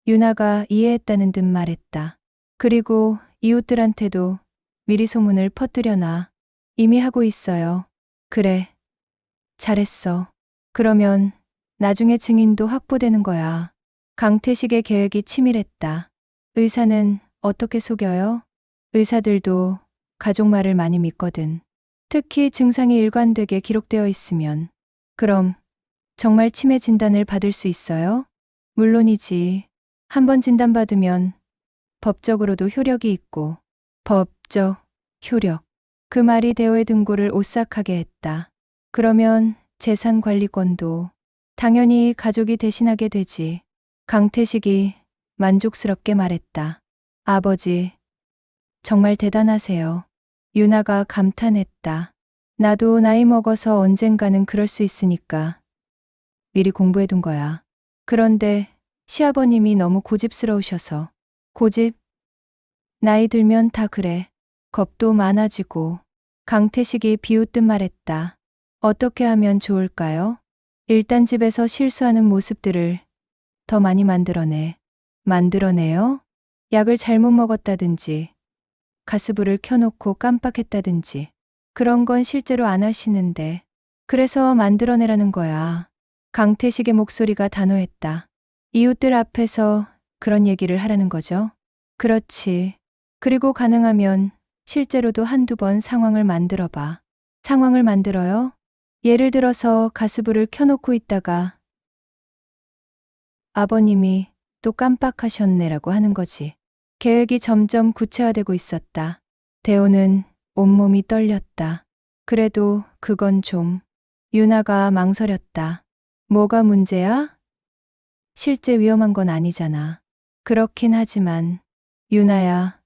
유나가 이해했다는 듯 말했다. 그리고 이웃들한테도 미리 소문을 퍼뜨려놔. 이미 하고 있어요. 그래. 잘했어. 그러면 나중에 증인도 확보되는 거야. 강태식의 계획이 치밀했다. 의사는 어떻게 속여요? 의사들도 가족 말을 많이 믿거든. 특히 증상이 일관되게 기록되어 있으면. 그럼 정말 치매 진단을 받을 수 있어요? 물론이지. 한번 진단받으면 법적으로도 효력이 있고. 법적 효력. 그 말이 대호의 등골을 오싹하게 했다. 그러면 재산 관리권도 당연히 가족이 대신하게 되지. 강태식이 만족스럽게 말했다. 아버지, 정말 대단하세요. 유나가 감탄했다. 나도 나이 먹어서 언젠가는 그럴 수 있으니까 미리 공부해둔 거야. 그런데 시아버님이 너무 고집스러우셔서. 고집? 나이 들면 다 그래. 겁도 많아지고. 강태식이 비웃듯 말했다. 어떻게 하면 좋을까요? 일단 집에서 실수하는 모습들을 더 많이 만들어내. 만들어내요? 약을 잘못 먹었다든지, 가스불을 켜놓고 깜빡했다든지. 그런 건 실제로 안 하시는데. 그래서 만들어내라는 거야. 강태식의 목소리가 단호했다. 이웃들 앞에서 그런 얘기를 하라는 거죠? 그렇지. 그리고 가능하면 실제로도 한두 번 상황을 만들어 봐. 상황을 만들어요? 예를 들어서 가스불을 켜놓고 있다가 아버님이 또 깜빡하셨네라고 하는 거지. 계획이 점점 구체화되고 있었다. 대호는 온몸이 떨렸다. 그래도 그건 좀. 유나가 망설였다. 뭐가 문제야? 실제 위험한 건 아니잖아. 그렇긴 하지만 유나야,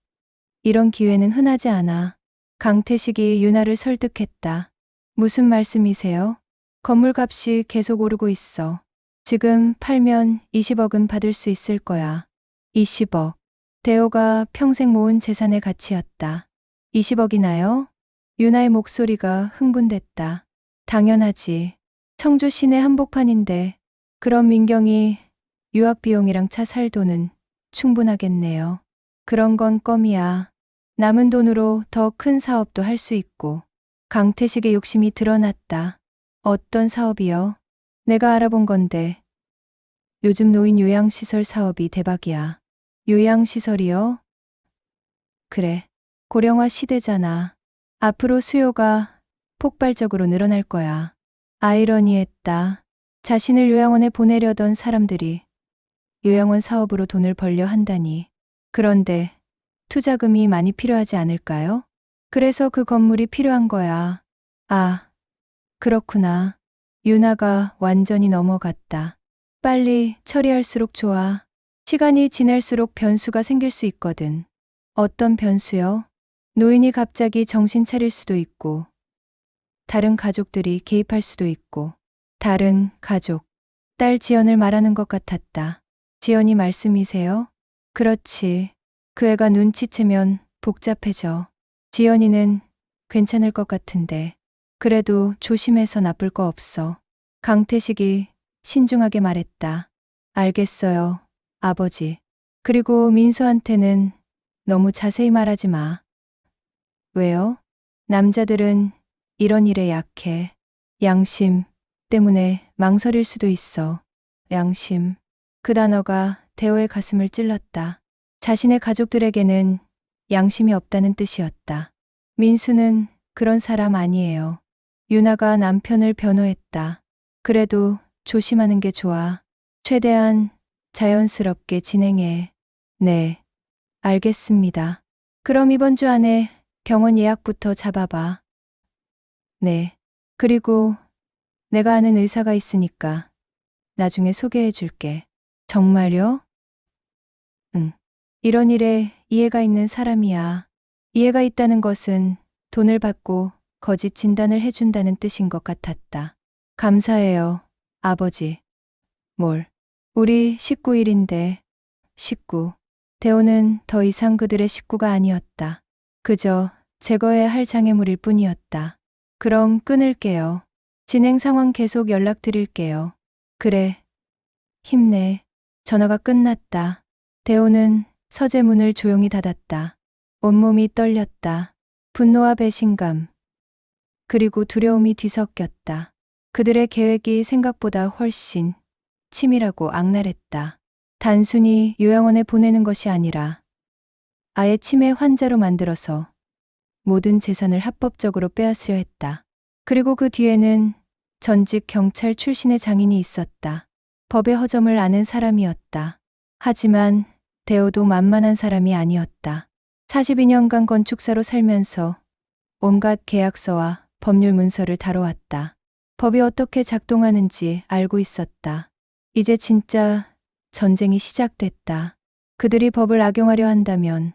이런 기회는 흔하지 않아. 강태식이 유나를 설득했다. 무슨 말씀이세요? 건물값이 계속 오르고 있어. 지금 팔면 20억은 받을 수 있을 거야. 20억. 대호가 평생 모은 재산의 가치였다. 20억이나요? 유나의 목소리가 흥분됐다. 당연하지. 청주 시내 한복판인데 그럼 민경이 유학 비용이랑 차 살 돈은 충분하겠네요. 그런 건 껌이야. 남은 돈으로 더 큰 사업도 할 수 있고. 강태식의 욕심이 드러났다. 어떤 사업이요? 내가 알아본 건데. 요즘 노인 요양시설 사업이 대박이야. 요양시설이요? 그래. 고령화 시대잖아. 앞으로 수요가 폭발적으로 늘어날 거야. 아이러니했다. 자신을 요양원에 보내려던 사람들이 요양원 사업으로 돈을 벌려 한다니. 그런데 투자금이 많이 필요하지 않을까요? 그래서 그 건물이 필요한 거야. 아, 그렇구나. 유나가 완전히 넘어갔다. 빨리 처리할수록 좋아. 시간이 지날수록 변수가 생길 수 있거든. 어떤 변수요? 노인이 갑자기 정신 차릴 수도 있고, 다른 가족들이 개입할 수도 있고. 다른 가족. 딸 지연을 말하는 것 같았다. 지연이 말씀이세요? 그렇지. 그 애가 눈치채면 복잡해져. 지연이는 괜찮을 것 같은데. 그래도 조심해서 나쁠 거 없어. 강태식이 신중하게 말했다. 알겠어요, 아버지. 그리고 민수한테는 너무 자세히 말하지 마. 왜요? 남자들은 이런 일에 약해. 양심 때문에 망설일 수도 있어. 양심. 그 단어가 대호의 가슴을 찔렀다. 자신의 가족들에게는 양심이 없다는 뜻이었다. 민수는 그런 사람 아니에요. 유나가 남편을 변호했다. 그래도 조심하는 게 좋아. 최대한 자연스럽게 진행해. 네, 알겠습니다. 그럼 이번 주 안에 병원 예약부터 잡아봐. 네. 그리고 내가 아는 의사가 있으니까 나중에 소개해 줄게. 정말요? 응. 이런 일에 이해가 있는 사람이야. 이해가 있다는 것은 돈을 받고 거짓 진단을 해준다는 뜻인 것 같았다. 감사해요, 아버지. 뭘? 우리 식구일인데. 식구. 대호는 더 이상 그들의 식구가 아니었다. 그저 제거해야 할 장애물일 뿐이었다. 그럼 끊을게요. 진행 상황 계속 연락드릴게요. 그래. 힘내. 전화가 끝났다. 대호는 서재문을 조용히 닫았다. 온몸이 떨렸다. 분노와 배신감, 그리고 두려움이 뒤섞였다. 그들의 계획이 생각보다 훨씬 치밀하고 악랄했다. 단순히 요양원에 보내는 것이 아니라 아예 치매 환자로 만들어서 모든 재산을 합법적으로 빼앗으려 했다. 그리고 그 뒤에는 전직 경찰 출신의 장인이 있었다. 법의 허점을 아는 사람이었다. 하지만 대호도 만만한 사람이 아니었다. 42년간 건축사로 살면서 온갖 계약서와 법률 문서를 다뤄왔다. 법이 어떻게 작동하는지 알고 있었다. 이제 진짜 전쟁이 시작됐다. 그들이 법을 악용하려 한다면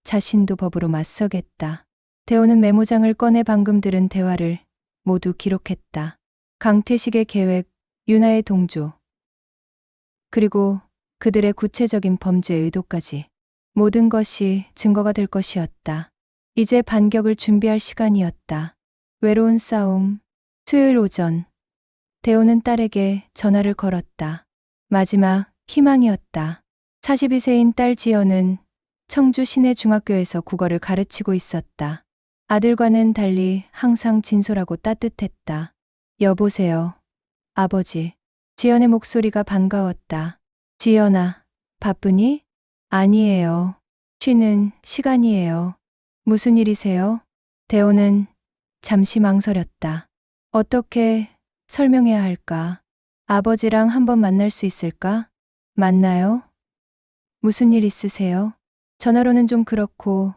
자신도 법으로 맞서겠다. 대호는 메모장을 꺼내 방금 들은 대화를 모두 기록했다. 강태식의 계획, 유나의 동조, 그리고 그들의 구체적인 범죄 의도까지. 모든 것이 증거가 될 것이었다. 이제 반격을 준비할 시간이었다. 외로운 싸움. 수요일 오전, 대호는 딸에게 전화를 걸었다. 마지막 희망이었다. 42세인 딸 지연은 청주 시내중학교에서 국어를 가르치고 있었다. 아들과는 달리 항상 진솔하고 따뜻했다. 여보세요, 아버지. 지연의 목소리가 반가웠다. 지연아, 바쁘니? 아니에요. 쉬는 시간이에요. 무슨 일이세요? 대호는 잠시 망설였다. 어떻게 설명해야 할까? 아버지랑 한번 만날 수 있을까? 만나요? 무슨 일 있으세요? 전화로는 좀 그렇고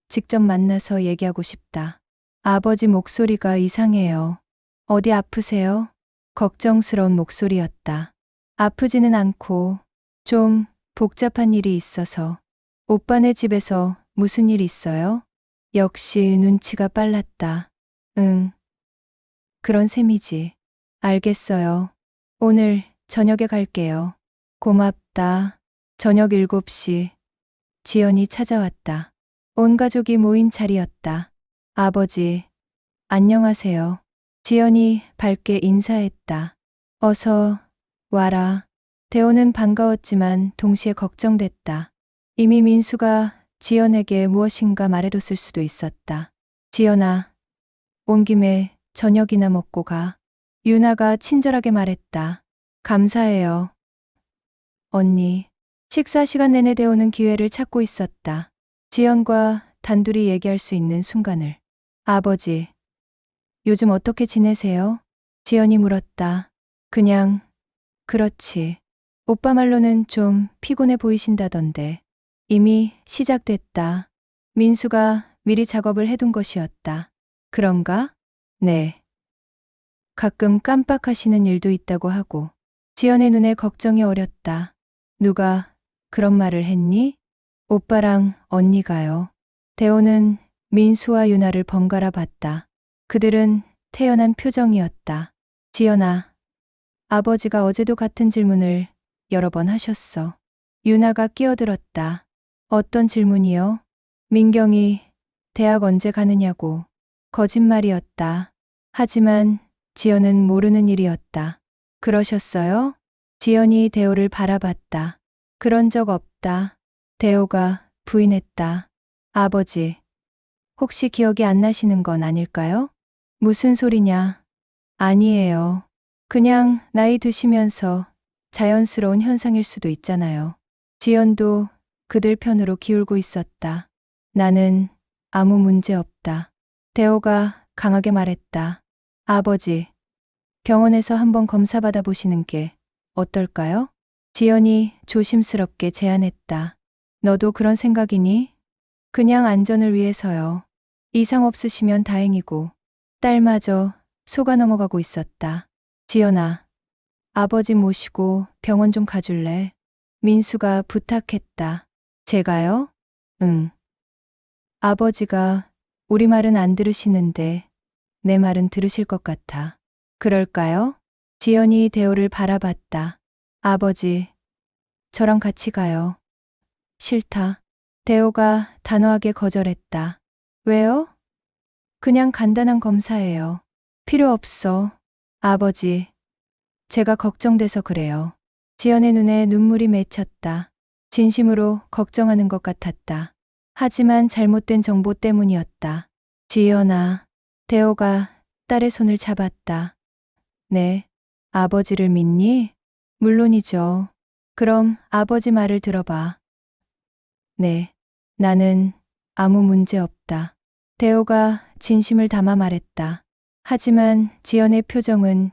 직접 만나서 얘기하고 싶다. 아버지 목소리가 이상해요. 어디 아프세요? 걱정스러운 목소리였다. 아프지는 않고 좀 복잡한 일이 있어서. 오빠네 집에서 무슨 일 있어요? 역시 눈치가 빨랐다. 응. 그런 셈이지. 알겠어요. 오늘 저녁에 갈게요. 고맙다. 저녁 7시. 지연이 찾아왔다. 온 가족이 모인 자리였다. 아버지, 안녕하세요. 지연이 밝게 인사했다. 어서 와라. 대호는 반가웠지만 동시에 걱정됐다. 이미 민수가 지연에게 무엇인가 말해뒀을 수도 있었다. 지연아, 온 김에 저녁이나 먹고 가. 유나가 친절하게 말했다. 감사해요. 언니. 식사 시간 내내 대호는 기회를 찾고 있었다. 지연과 단둘이 얘기할 수 있는 순간을. 아버지, 요즘 어떻게 지내세요? 지연이 물었다. 그냥, 그렇지. 오빠 말로는 좀 피곤해 보이신다던데. 이미 시작됐다. 민수가 미리 작업을 해둔 것이었다. 그런가? 네. 가끔 깜빡하시는 일도 있다고 하고. 지연의 눈에 걱정이 어렸다. 누가 그런 말을 했니? 오빠랑 언니가요. 대호는 민수와 유나를 번갈아 봤다. 그들은 태연한 표정이었다. 지연아, 아버지가 어제도 같은 질문을 여러 번 하셨어. 유나가 끼어들었다. 어떤 질문이요? 민경이 대학 언제 가느냐고. 거짓말이었다. 하지만 지연은 모르는 일이었다. 그러셨어요? 지연이 대호를 바라봤다. 그런 적 없다. 대호가 부인했다. 아버지, 혹시 기억이 안 나시는 건 아닐까요? 무슨 소리냐? 아니에요. 그냥 나이 드시면서 자연스러운 현상일 수도 있잖아요. 지연도 그들 편으로 기울고 있었다. 나는 아무 문제 없다. 대호가 강하게 말했다. 아버지, 병원에서 한번 검사받아 보시는 게 어떨까요? 지연이 조심스럽게 제안했다. 너도 그런 생각이니? 그냥 안전을 위해서요. 이상 없으시면 다행이고. 딸마저 속아 넘어가고 있었다. 지연아, 아버지 모시고 병원 좀 가줄래? 민수가 부탁했다. 제가요? 응. 아버지가 우리 말은 안 들으시는데 내 말은 들으실 것 같아. 그럴까요? 지연이 대호를 바라봤다. 아버지, 저랑 같이 가요. 싫다. 대호가 단호하게 거절했다. 왜요? 그냥 간단한 검사예요. 필요 없어. 아버지, 제가 걱정돼서 그래요. 지연의 눈에 눈물이 맺혔다. 진심으로 걱정하는 것 같았다. 하지만 잘못된 정보 때문이었다. 지연아, 대호가 딸의 손을 잡았다. 네, 아버지를 믿니? 물론이죠. 그럼 아버지 말을 들어봐. 네, 나는 아무 문제 없다. 대호가 진심을 담아 말했다. 하지만 지연의 표정은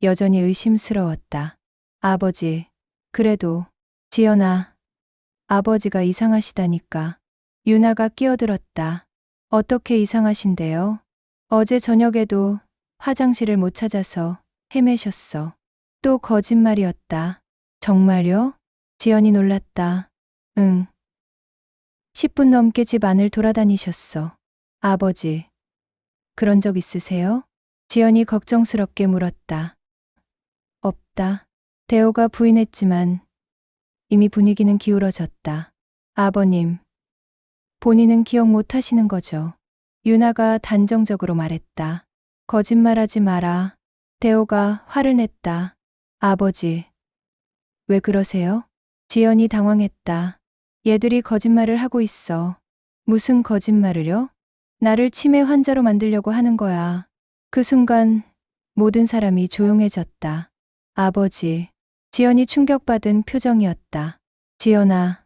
여전히 의심스러웠다. 아버지, 그래도, 지연아, 아버지가 이상하시다니까. 유나가 끼어들었다. 어떻게 이상하신데요? 어제 저녁에도 화장실을 못 찾아서 헤매셨어. 또 거짓말이었다. 정말요? 지연이 놀랐다. 응. 10분 넘게 집 안을 돌아다니셨어. 아버지, 그런 적 있으세요? 지연이 걱정스럽게 물었다. 없다. 대호가 부인했지만 이미 분위기는 기울어졌다. 아버님, 본인은 기억 못 하시는 거죠? 유나가 단정적으로 말했다. 거짓말하지 마라. 대호가 화를 냈다. 아버지, 왜 그러세요? 지연이 당황했다. 얘들이 거짓말을 하고 있어. 무슨 거짓말을요? 나를 치매 환자로 만들려고 하는 거야. 그 순간 모든 사람이 조용해졌다. 아버지, 지연이 충격받은 표정이었다. 지연아,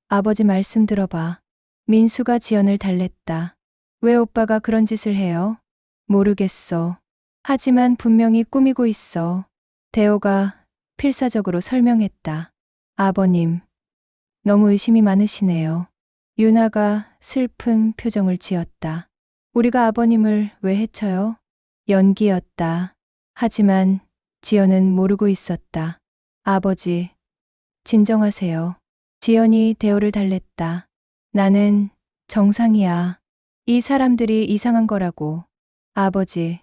아버지 말씀 들어봐. 민수가 지연을 달랬다. 왜 오빠가 그런 짓을 해요? 모르겠어. 하지만 분명히 꾸미고 있어. 대호가 필사적으로 설명했다. 아버님, 너무 의심이 많으시네요. 유나가 슬픈 표정을 지었다. 우리가 아버님을 왜 해쳐요? 연기였다. 하지만 지연은 모르고 있었다. 아버지, 진정하세요. 지연이 대호를 달랬다. 나는 정상이야. 이 사람들이 이상한 거라고. 아버지,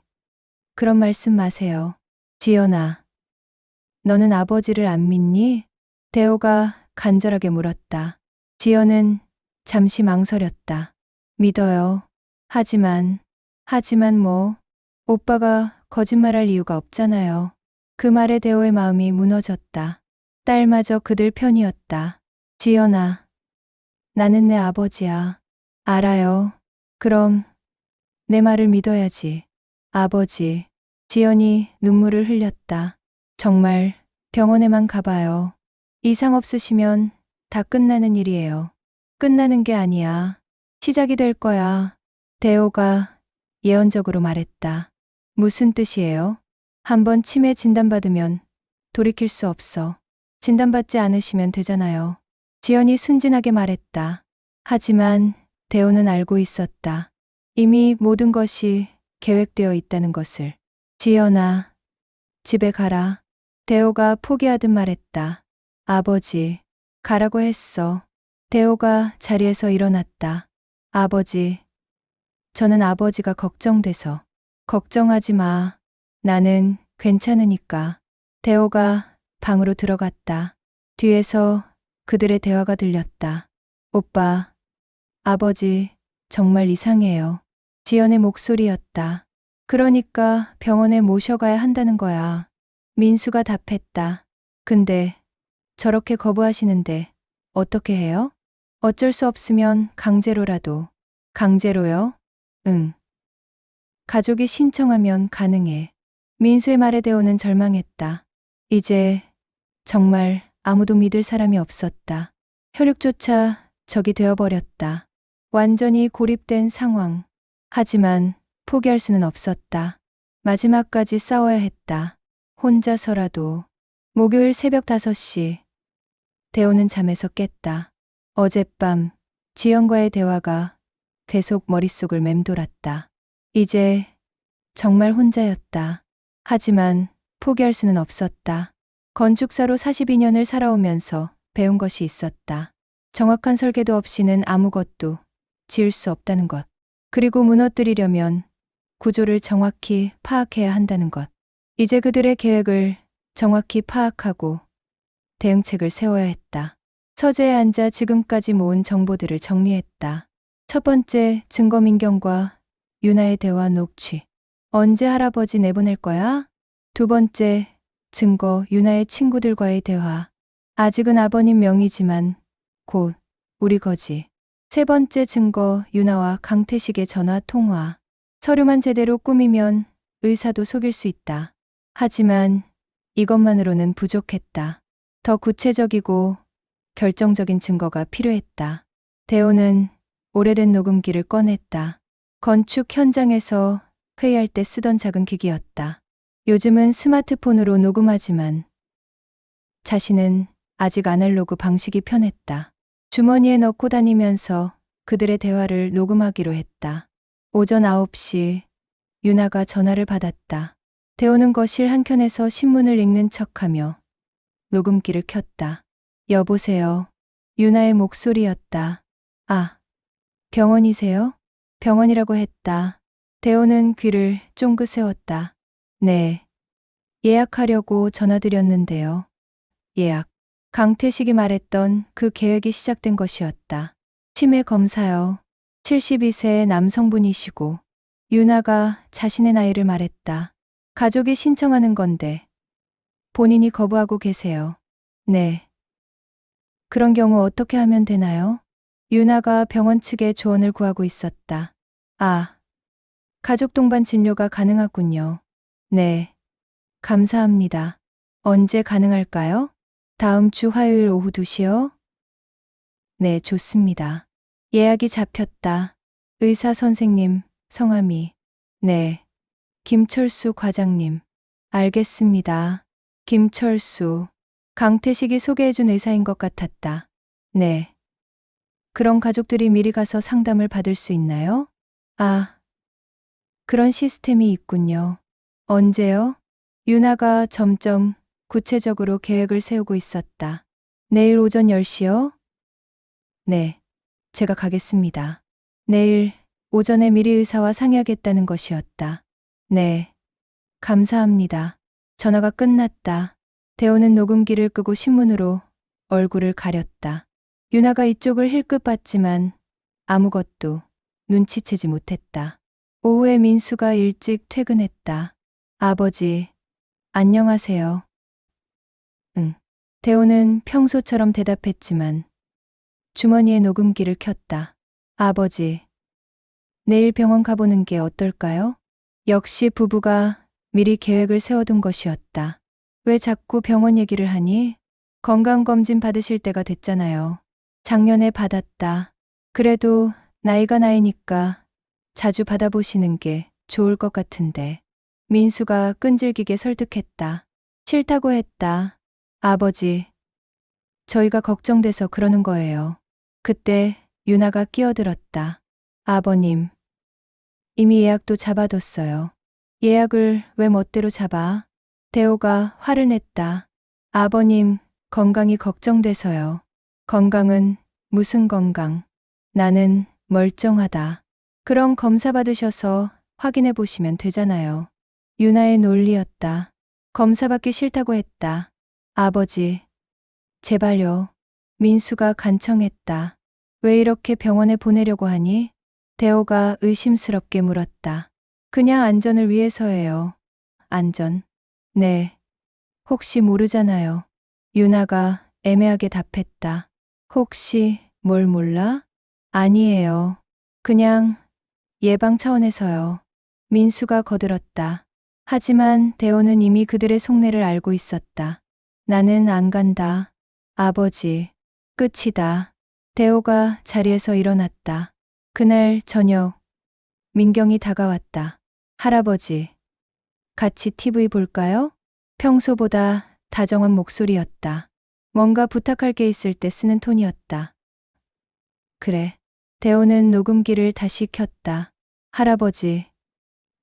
그런 말씀 마세요. 지연아, 너는 아버지를 안 믿니? 대호가 간절하게 물었다. 지연은 잠시 망설였다. 믿어요. 하지만 뭐, 오빠가 거짓말할 이유가 없잖아요. 그 말에 대호의 마음이 무너졌다. 딸마저 그들 편이었다. 지연아, 나는 내 아버지야. 알아요. 그럼 내 말을 믿어야지. 아버지, 지연이 눈물을 흘렸다. 정말 병원에만 가봐요. 이상 없으시면 다 끝나는 일이에요. 끝나는 게 아니야. 시작이 될 거야. 대호가 예언적으로 말했다. 무슨 뜻이에요? 한번 치매 진단받으면 돌이킬 수 없어. 진단받지 않으시면 되잖아요. 지연이 순진하게 말했다. 하지만 대호는 알고 있었다. 이미 모든 것이 계획되어 있다는 것을. 지연아, 집에 가라. 대호가 포기하듯 말했다. 아버지, 가라고 했어. 대호가 자리에서 일어났다. 아버지, 저는 아버지가 걱정돼서. 걱정하지 마. 나는 괜찮으니까. 대호가 방으로 들어갔다. 뒤에서 그들의 대화가 들렸다. 오빠, 아버지, 정말 이상해요. 지연의 목소리였다. 그러니까 병원에 모셔가야 한다는 거야. 민수가 답했다. 근데 저렇게 거부하시는데 어떻게 해요? 어쩔 수 없으면 강제로라도. 강제로요? 응. 가족이 신청하면 가능해. 민수의 말에 대호는 절망했다. 이제 정말 아무도 믿을 사람이 없었다. 혈육조차 적이 되어버렸다. 완전히 고립된 상황. 하지만 포기할 수는 없었다. 마지막까지 싸워야 했다. 혼자서라도. 목요일 새벽 5시. 대호는 잠에서 깼다. 어젯밤 지연과의 대화가 계속 머릿속을 맴돌았다. 이제 정말 혼자였다. 하지만 포기할 수는 없었다. 건축사로 42년을 살아오면서 배운 것이 있었다. 정확한 설계도 없이는 아무것도 지을 수 없다는 것. 그리고 무너뜨리려면 구조를 정확히 파악해야 한다는 것. 이제 그들의 계획을 정확히 파악하고 대응책을 세워야 했다. 서재에 앉아 지금까지 모은 정보들을 정리했다. 첫 번째, 증거민경과 유나의 대화 녹취. 언제 할아버지 내보낼 거야? 두 번째, 증거 유나의 친구들과의 대화. 아직은 아버님 명의지만 곧 우리 거지. 세 번째 증거 유나와 강태식의 전화 통화. 서류만 제대로 꾸미면 의사도 속일 수 있다. 하지만 이것만으로는 부족했다. 더 구체적이고 결정적인 증거가 필요했다. 대호는 오래된 녹음기를 꺼냈다. 건축 현장에서 회의할 때 쓰던 작은 기기였다. 요즘은 스마트폰으로 녹음하지만 자신은 아직 아날로그 방식이 편했다. 주머니에 넣고 다니면서 그들의 대화를 녹음하기로 했다. 오전 9시 유나가 전화를 받았다. 대호는 거실 한켠에서 신문을 읽는 척하며 녹음기를 켰다. 여보세요. 유나의 목소리였다. 아, 병원이세요? 병원이라고 했다. 대호는 귀를 쫑긋 세웠다. 네. 예약하려고 전화드렸는데요. 예약. 강태식이 말했던 그 계획이 시작된 것이었다. 치매 검사요. 72세 남성분이시고 유나가 자신의 나이를 말했다. 가족이 신청하는 건데 본인이 거부하고 계세요. 네. 그런 경우 어떻게 하면 되나요? 유나가 병원 측에 조언을 구하고 있었다. 아, 가족 동반 진료가 가능하군요. 네. 감사합니다. 언제 가능할까요? 다음 주 화요일 오후 2시요? 네, 좋습니다. 예약이 잡혔다. 의사 선생님, 성함이. 네. 김철수 과장님. 알겠습니다. 김철수. 강태식이 소개해준 의사인 것 같았다. 네. 그런 가족들이 미리 가서 상담을 받을 수 있나요? 아, 그런 시스템이 있군요. 언제요? 유나가 점점 구체적으로 계획을 세우고 있었다. 내일 오전 10시요? 네, 제가 가겠습니다. 내일 오전에 미리 의사와 상의하겠다는 것이었다. 네, 감사합니다. 전화가 끝났다. 대호는 녹음기를 끄고 신문으로 얼굴을 가렸다. 유나가 이쪽을 힐끗 봤지만 아무것도 눈치채지 못했다. 오후에 민수가 일찍 퇴근했다. 아버지, 안녕하세요. 응. 대호는 평소처럼 대답했지만 주머니에 녹음기를 켰다. 아버지, 내일 병원 가보는 게 어떨까요? 역시 부부가 미리 계획을 세워둔 것이었다. 왜 자꾸 병원 얘기를 하니? 건강검진 받으실 때가 됐잖아요. 작년에 받았다. 그래도 나이가 나이니까 자주 받아보시는 게 좋을 것 같은데. 민수가 끈질기게 설득했다. 싫다고 했다. 아버지, 저희가 걱정돼서 그러는 거예요. 그때 유나가 끼어들었다. 아버님, 이미 예약도 잡아뒀어요. 예약을 왜 멋대로 잡아? 대호가 화를 냈다. 아버님, 건강이 걱정돼서요. 건강은 무슨 건강? 나는 멀쩡하다. 그럼 검사 받으셔서 확인해 보시면 되잖아요. 유나의 논리였다. 검사 받기 싫다고 했다. 아버지, 제발요. 민수가 간청했다. 왜 이렇게 병원에 보내려고 하니? 대호가 의심스럽게 물었다. 그냥 안전을 위해서예요. 안전. 네. 혹시 모르잖아요. 유나가 애매하게 답했다. 혹시 뭘 몰라? 아니에요. 그냥 예방 차원에서요. 민수가 거들었다. 하지만 대호는 이미 그들의 속내를 알고 있었다. 나는 안 간다. 아버지. 끝이다. 대호가 자리에서 일어났다. 그날 저녁, 민경이 다가왔다. 할아버지, 같이 TV 볼까요? 평소보다 다정한 목소리였다. 뭔가 부탁할 게 있을 때 쓰는 톤이었다. 그래. 대호는 녹음기를 다시 켰다. 할아버지,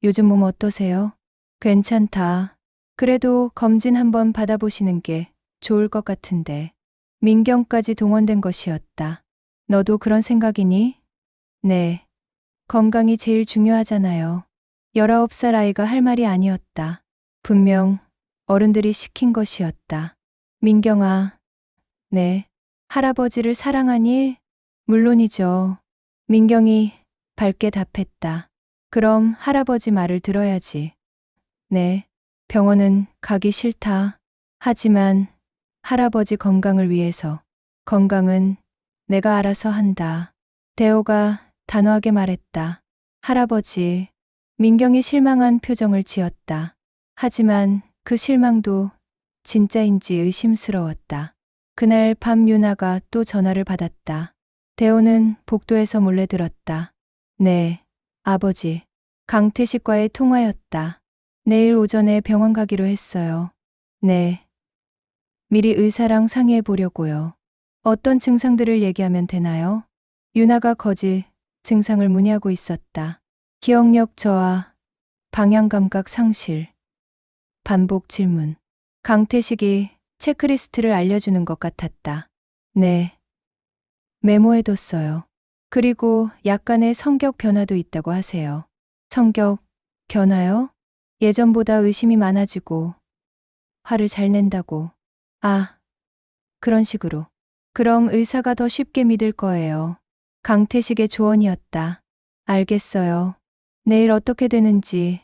요즘 몸 어떠세요? 괜찮다. 그래도 검진 한번 받아보시는 게 좋을 것 같은데. 민경까지 동원된 것이었다. 너도 그런 생각이니? 네. 건강이 제일 중요하잖아요. 19살 아이가 할 말이 아니었다. 분명 어른들이 시킨 것이었다. 민경아, 네. 할아버지를 사랑하니? 물론이죠. 민경이 밝게 답했다. 그럼 할아버지 말을 들어야지. 네. 병원은 가기 싫다. 하지만 할아버지 건강을 위해서. 건강은 내가 알아서 한다. 대호가 단호하게 말했다. 할아버지. 민경이 실망한 표정을 지었다. 하지만 그 실망도 진짜인지 의심스러웠다. 그날 밤 유나가 또 전화를 받았다. 대호는 복도에서 몰래 들었다. 네, 아버지. 강태식과의 통화였다. 내일 오전에 병원 가기로 했어요. 네. 미리 의사랑 상의해 보려고요. 어떤 증상들을 얘기하면 되나요? 유나가 거짓 증상을 문의하고 있었다. 기억력 저하, 방향감각 상실, 반복 질문. 강태식이 체크리스트를 알려주는 것 같았다. 네. 메모해뒀어요. 그리고 약간의 성격 변화도 있다고 하세요. 성격 변화요? 예전보다 의심이 많아지고 화를 잘 낸다고. 아, 그런 식으로. 그럼 의사가 더 쉽게 믿을 거예요. 강태식의 조언이었다. 알겠어요. 내일 어떻게 되는지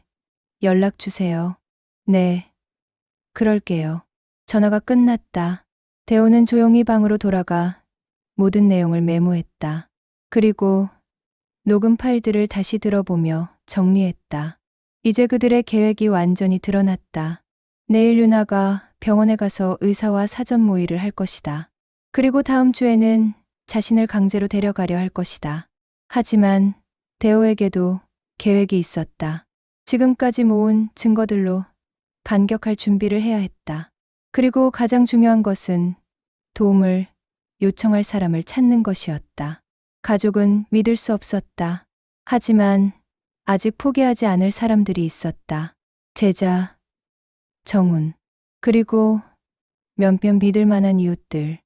연락 주세요. 네, 그럴게요. 전화가 끝났다. 대호는 조용히 방으로 돌아가 모든 내용을 메모했다. 그리고 녹음 파일들을 다시 들어보며 정리했다. 이제 그들의 계획이 완전히 드러났다. 내일 유나가 병원에 가서 의사와 사전 모의를 할 것이다. 그리고 다음 주에는 자신을 강제로 데려가려 할 것이다. 하지만 대호에게도 계획이 있었다. 지금까지 모은 증거들로 반격할 준비를 해야 했다. 그리고 가장 중요한 것은 도움을 요청할 사람을 찾는 것이었다. 가족은 믿을 수 없었다. 하지만 아직 포기하지 않을 사람들이 있었다. 제자, 정훈, 그리고 몇몇 믿을 만한 이웃들.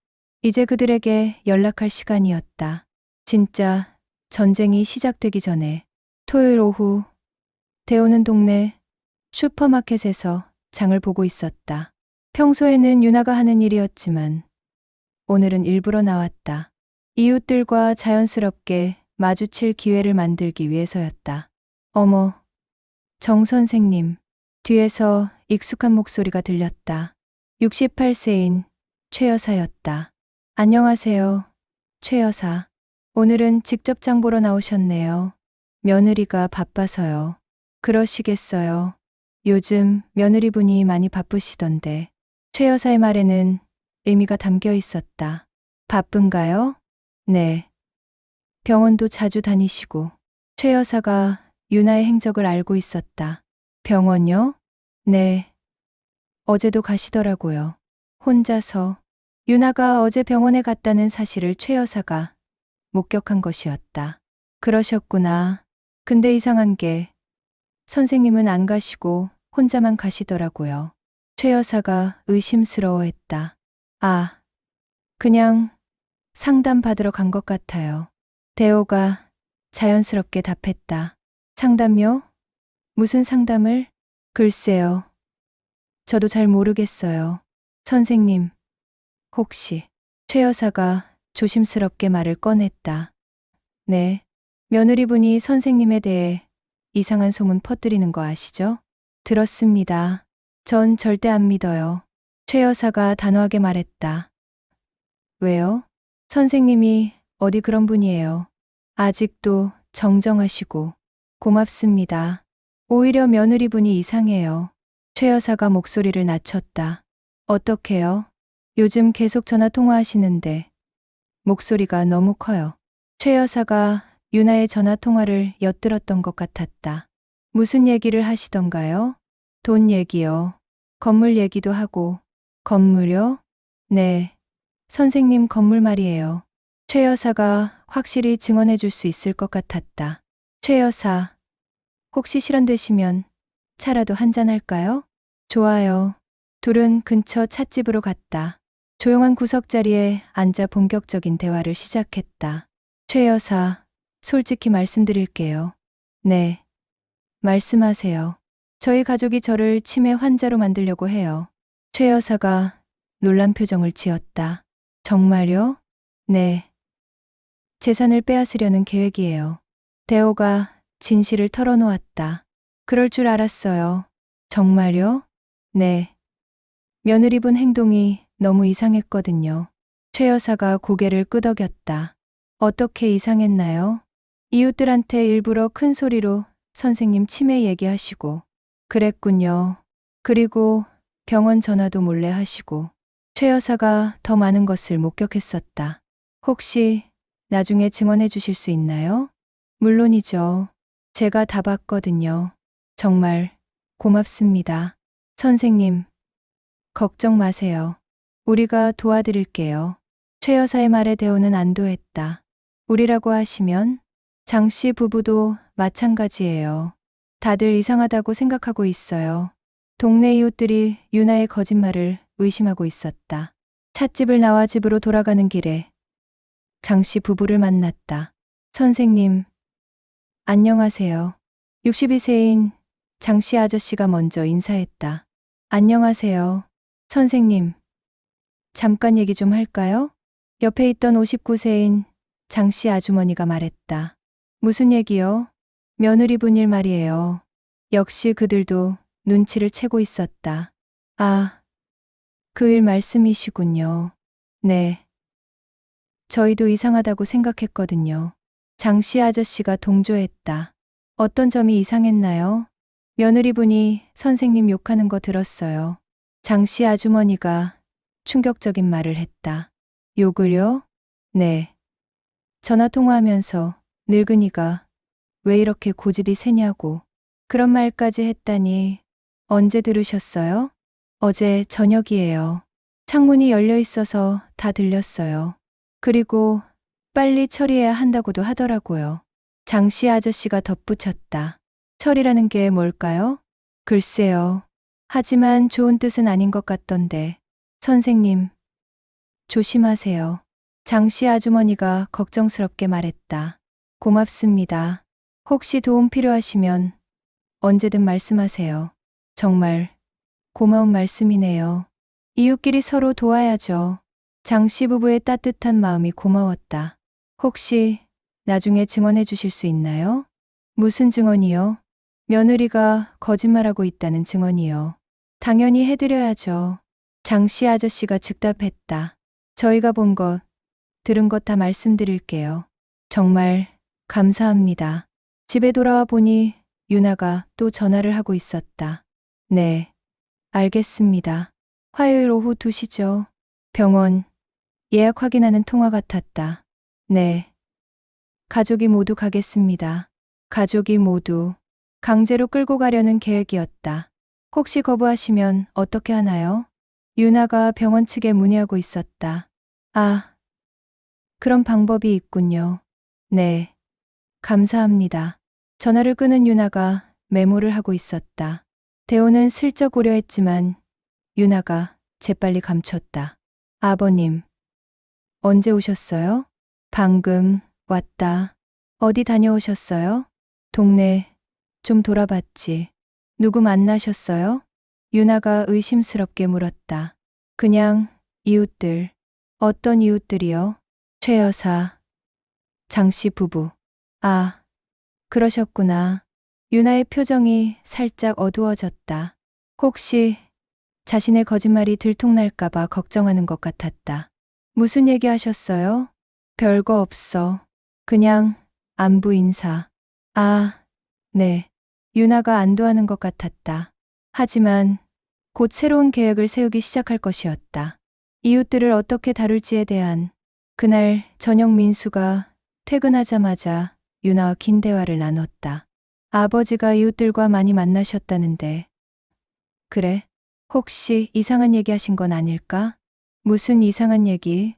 이제 그들에게 연락할 시간이었다. 진짜 전쟁이 시작되기 전에 토요일 오후 대호는 동네 슈퍼마켓에서 장을 보고 있었다. 평소에는 유나가 하는 일이었지만 오늘은 일부러 나왔다. 이웃들과 자연스럽게 마주칠 기회를 만들기 위해서였다. 어머, 정 선생님. 뒤에서 익숙한 목소리가 들렸다. 68세인 최 여사였다. 안녕하세요, 최 여사. 오늘은 직접 장 보러 나오셨네요. 며느리가 바빠서요. 그러시겠어요. 요즘 며느리분이 많이 바쁘시던데. 최 여사의 말에는 의미가 담겨 있었다. 바쁜가요? 네. 병원도 자주 다니시고. 최 여사가 유나의 행적을 알고 있었다. 병원요? 네. 어제도 가시더라고요. 혼자서. 유나가 어제 병원에 갔다는 사실을 최 여사가 목격한 것이었다. 그러셨구나. 근데 이상한 게 선생님은 안 가시고 혼자만 가시더라고요. 최 여사가 의심스러워했다. 아, 그냥 상담 받으러 간 것 같아요. 대호가 자연스럽게 답했다. 상담요? 무슨 상담을? 글쎄요. 저도 잘 모르겠어요. 선생님, 혹시 최 여사가 조심스럽게 말을 꺼냈다. 네, 며느리분이 선생님에 대해 이상한 소문 퍼뜨리는 거 아시죠? 들었습니다. 전 절대 안 믿어요. 최 여사가 단호하게 말했다. 왜요? 선생님이 어디 그런 분이에요. 아직도 정정하시고 고맙습니다. 오히려 며느리분이 이상해요. 최 여사가 목소리를 낮췄다. 어떻게요? 요즘 계속 전화 통화하시는데 목소리가 너무 커요. 최 여사가 유나의 전화 통화를 엿들었던 것 같았다. 무슨 얘기를 하시던가요? 돈 얘기요. 건물 얘기도 하고. 건물요? 네. 선생님 건물 말이에요. 최 여사가 확실히 증언해 줄 수 있을 것 같았다. 최 여사, 혹시 실언되시면 차라도 한잔 할까요? 좋아요. 둘은 근처 찻집으로 갔다. 조용한 구석자리에 앉아 본격적인 대화를 시작했다. 최 여사, 솔직히 말씀드릴게요. 네. 말씀하세요. 저희 가족이 저를 치매 환자로 만들려고 해요. 최 여사가 놀란 표정을 지었다. 정말요? 네. 재산을 빼앗으려는 계획이에요. 대호가 진실을 털어놓았다. 그럴 줄 알았어요. 정말요? 네. 며느리분 행동이 너무 이상했거든요. 최 여사가 고개를 끄덕였다. 어떻게 이상했나요? 이웃들한테 일부러 큰 소리로 선생님 치매 얘기하시고. 그랬군요. 그리고 병원 전화도 몰래 하시고. 최 여사가 더 많은 것을 목격했었다. 혹시 나중에 증언해 주실 수 있나요? 물론이죠. 제가 다 봤거든요. 정말 고맙습니다. 선생님, 걱정 마세요. 우리가 도와드릴게요. 최 여사의 말에 대호는 안도했다. 우리라고 하시면 장 씨 부부도 마찬가지예요. 다들 이상하다고 생각하고 있어요. 동네 이웃들이 유나의 거짓말을 의심하고 있었다. 찻집을 나와 집으로 돌아가는 길에 장 씨 부부를 만났다. 선생님, 안녕하세요. 62세인 장 씨 아저씨가 먼저 인사했다. 안녕하세요. 선생님, 잠깐 얘기 좀 할까요? 옆에 있던 59세인 장 씨 아주머니가 말했다. 무슨 얘기요? 며느리분 일 말이에요. 역시 그들도 눈치를 채고 있었다. 아, 그 일 말씀이시군요. 네. 저희도 이상하다고 생각했거든요. 장 씨 아저씨가 동조했다. 어떤 점이 이상했나요? 며느리분이 선생님 욕하는 거 들었어요. 장 씨 아주머니가 충격적인 말을 했다. 욕을요? 네. 전화 통화하면서 늙은이가 왜 이렇게 고집이 세냐고 그런 말까지 했다니. 언제 들으셨어요? 어제 저녁이에요. 창문이 열려 있어서 다 들렸어요. 그리고 빨리 처리해야 한다고도 하더라고요. 장 씨 아저씨가 덧붙였다. 처리라는 게 뭘까요? 글쎄요. 하지만 좋은 뜻은 아닌 것 같던데. 선생님, 조심하세요. 장 씨 아주머니가 걱정스럽게 말했다. 고맙습니다. 혹시 도움 필요하시면 언제든 말씀하세요. 정말 고마운 말씀이네요. 이웃끼리 서로 도와야죠. 장 씨 부부의 따뜻한 마음이 고마웠다. 혹시 나중에 증언해 주실 수 있나요? 무슨 증언이요? 며느리가 거짓말하고 있다는 증언이요. 당연히 해드려야죠. 장 씨 아저씨가 즉답했다. 저희가 본 것, 들은 것 다 말씀드릴게요. 정말 감사합니다. 집에 돌아와 보니 유나가 또 전화를 하고 있었다. 네, 알겠습니다. 화요일 오후 2시죠. 병원 예약 확인하는 통화 같았다. 네. 가족이 모두 가겠습니다. 가족이 모두 강제로 끌고 가려는 계획이었다. 혹시 거부하시면 어떻게 하나요? 유나가 병원 측에 문의하고 있었다. 아, 그런 방법이 있군요. 네. 감사합니다. 전화를 끄는 유나가 메모를 하고 있었다. 대호는 슬쩍 고려했지만 유나가 재빨리 감췄다. 아버님, 언제 오셨어요? 방금 왔다. 어디 다녀오셨어요? 동네 좀 돌아봤지. 누구 만나셨어요? 유나가 의심스럽게 물었다. 그냥 이웃들. 어떤 이웃들이요? 최 여사, 장 씨 부부. 아, 그러셨구나. 유나의 표정이 살짝 어두워졌다. 혹시 자신의 거짓말이 들통날까봐 걱정하는 것 같았다. 무슨 얘기 하셨어요? 별거 없어. 그냥 안부 인사. 아, 네. 유나가 안도하는 것 같았다. 하지만 곧 새로운 계획을 세우기 시작할 것이었다. 이웃들을 어떻게 다룰지에 대한. 그날 저녁 민수가 퇴근하자마자 유나와 긴 대화를 나눴다. 아버지가 이웃들과 많이 만나셨다는데. 그래? 혹시 이상한 얘기 하신 건 아닐까? 무슨 이상한 얘기?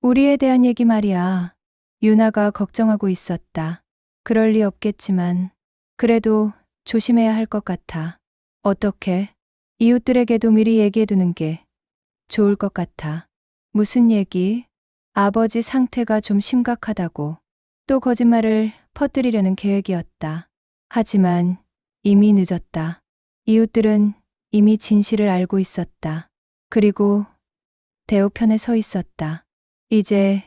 우리에 대한 얘기 말이야. 유나가 걱정하고 있었다. 그럴 리 없겠지만, 그래도 조심해야 할 것 같아. 어떻게? 이웃들에게도 미리 얘기해두는 게 좋을 것 같아. 무슨 얘기? 아버지 상태가 좀 심각하다고. 또 거짓말을 퍼뜨리려는 계획이었다. 하지만 이미 늦었다. 이웃들은 이미 진실을 알고 있었다. 그리고 대호 편에 서 있었다. 이제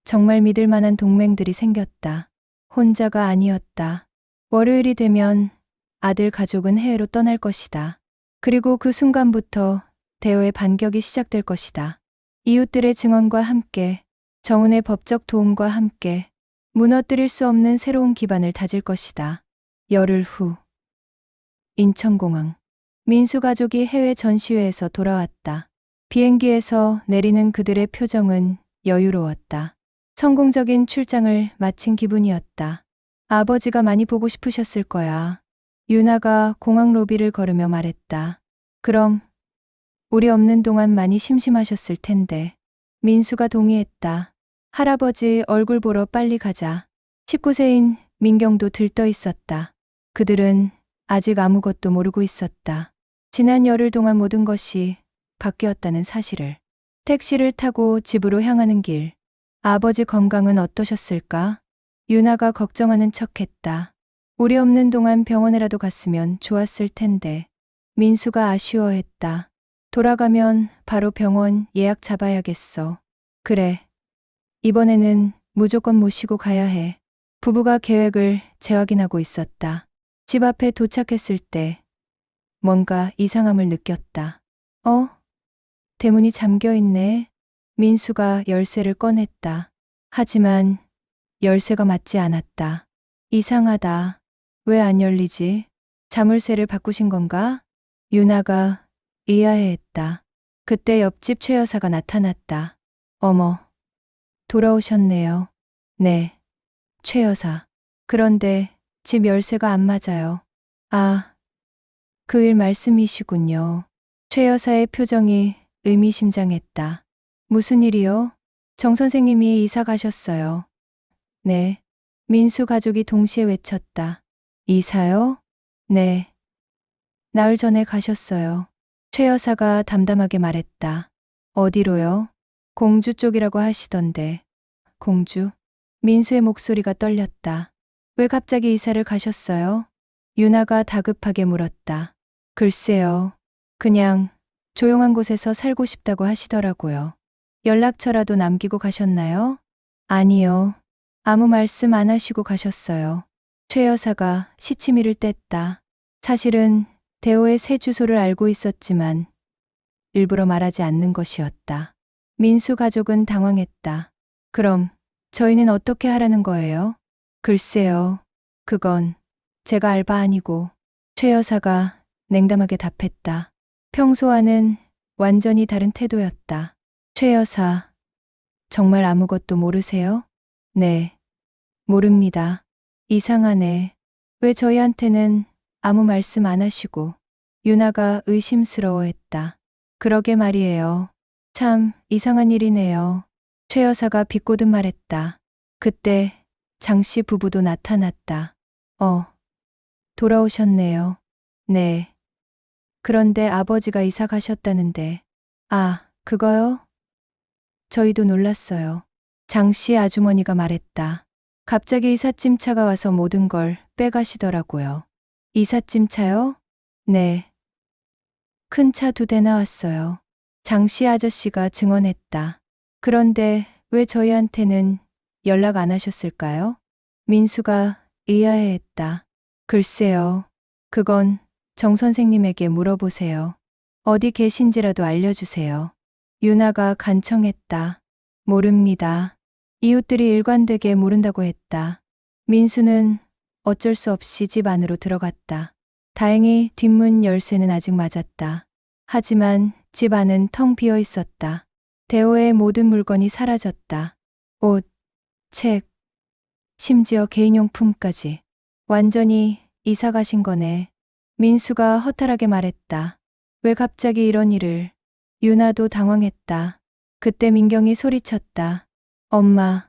정말 믿을 만한 동맹들이 생겼다. 혼자가 아니었다. 월요일이 되면 아들 가족은 해외로 떠날 것이다. 그리고 그 순간부터 대호의 반격이 시작될 것이다. 이웃들의 증언과 함께, 정은의 법적 도움과 함께 무너뜨릴 수 없는 새로운 기반을 다질 것이다. 열흘 후 인천공항. 민수 가족이 해외 전시회에서 돌아왔다. 비행기에서 내리는 그들의 표정은 여유로웠다. 성공적인 출장을 마친 기분이었다. 아버지가 많이 보고 싶으셨을 거야. 유나가 공항 로비를 걸으며 말했다. 그럼 우리 없는 동안 많이 심심하셨을 텐데. 민수가 동의했다. 할아버지 얼굴 보러 빨리 가자. 19세인 민경도 들떠 있었다. 그들은 아직 아무것도 모르고 있었다. 지난 열흘 동안 모든 것이 바뀌었다는 사실을. 택시를 타고 집으로 향하는 길. 아버지 건강은 어떠셨을까? 유나가 걱정하는 척했다. 우리 없는 동안 병원에라도 갔으면 좋았을 텐데. 민수가 아쉬워했다. 돌아가면 바로 병원 예약 잡아야겠어. 그래. 이번에는 무조건 모시고 가야 해. 부부가 계획을 재확인하고 있었다. 집 앞에 도착했을 때 뭔가 이상함을 느꼈다. 대문이 잠겨 있네. 민수가 열쇠를 꺼냈다. 하지만 열쇠가 맞지 않았다. 이상하다. 왜 안 열리지? 자물쇠를 바꾸신 건가? 유나가 의아해했다. 그때 옆집 최 여사가 나타났다. 어머, 돌아오셨네요. 네, 최 여사. 그런데 집 열쇠가 안 맞아요. 아, 그 일 말씀이시군요. 최 여사의 표정이 의미심장했다. 무슨 일이요? 정 선생님이 이사 가셨어요. 네. 민수 가족이 동시에 외쳤다. 이사요? 네. 나흘 전에 가셨어요. 최 여사가 담담하게 말했다. 어디로요? 공주 쪽이라고 하시던데. 공주? 민수의 목소리가 떨렸다. 왜 갑자기 이사를 가셨어요? 유나가 다급하게 물었다. 글쎄요. 그냥 조용한 곳에서 살고 싶다고 하시더라고요. 연락처라도 남기고 가셨나요? 아니요. 아무 말씀 안 하시고 가셨어요. 최 여사가 시치미를 뗐다. 사실은 대호의 새 주소를 알고 있었지만 일부러 말하지 않는 것이었다. 민수 가족은 당황했다. 그럼 저희는 어떻게 하라는 거예요? 글쎄요. 그건 제가 알 바 아니고. 최 여사가 냉담하게 답했다. 평소와는 완전히 다른 태도였다. 최 여사, 정말 아무것도 모르세요? 네, 모릅니다. 이상하네. 왜 저희한테는 아무 말씀 안 하시고. 유나가 의심스러워했다. 그러게 말이에요. 참 이상한 일이네요. 최 여사가 비꼬듯 말했다. 그때 장씨 부부도 나타났다. 돌아오셨네요. 네. 그런데 아버지가 이사 가셨다는데. 아, 그거요? 저희도 놀랐어요. 장씨 아주머니가 말했다. 갑자기 이삿짐 차가 와서 모든 걸 빼가시더라고요. 이삿짐 차요? 네. 큰 차 2대나 왔어요. 장씨 아저씨가 증언했다. 그런데 왜 저희한테는 연락 안 하셨을까요? 민수가 의아해했다. 글쎄요. 그건 정 선생님에게 물어보세요. 어디 계신지라도 알려주세요. 유나가 간청했다. 모릅니다. 이웃들이 일관되게 모른다고 했다. 민수는 어쩔 수 없이 집 안으로 들어갔다. 다행히 뒷문 열쇠는 아직 맞았다. 하지만 집 안은 텅 비어 있었다. 대호의 모든 물건이 사라졌다. 옷, 책, 심지어 개인용품까지. 완전히 이사 가신 거네. 민수가 허탈하게 말했다. 왜 갑자기 이런 일을. 유나도 당황했다. 그때 민경이 소리쳤다. 엄마,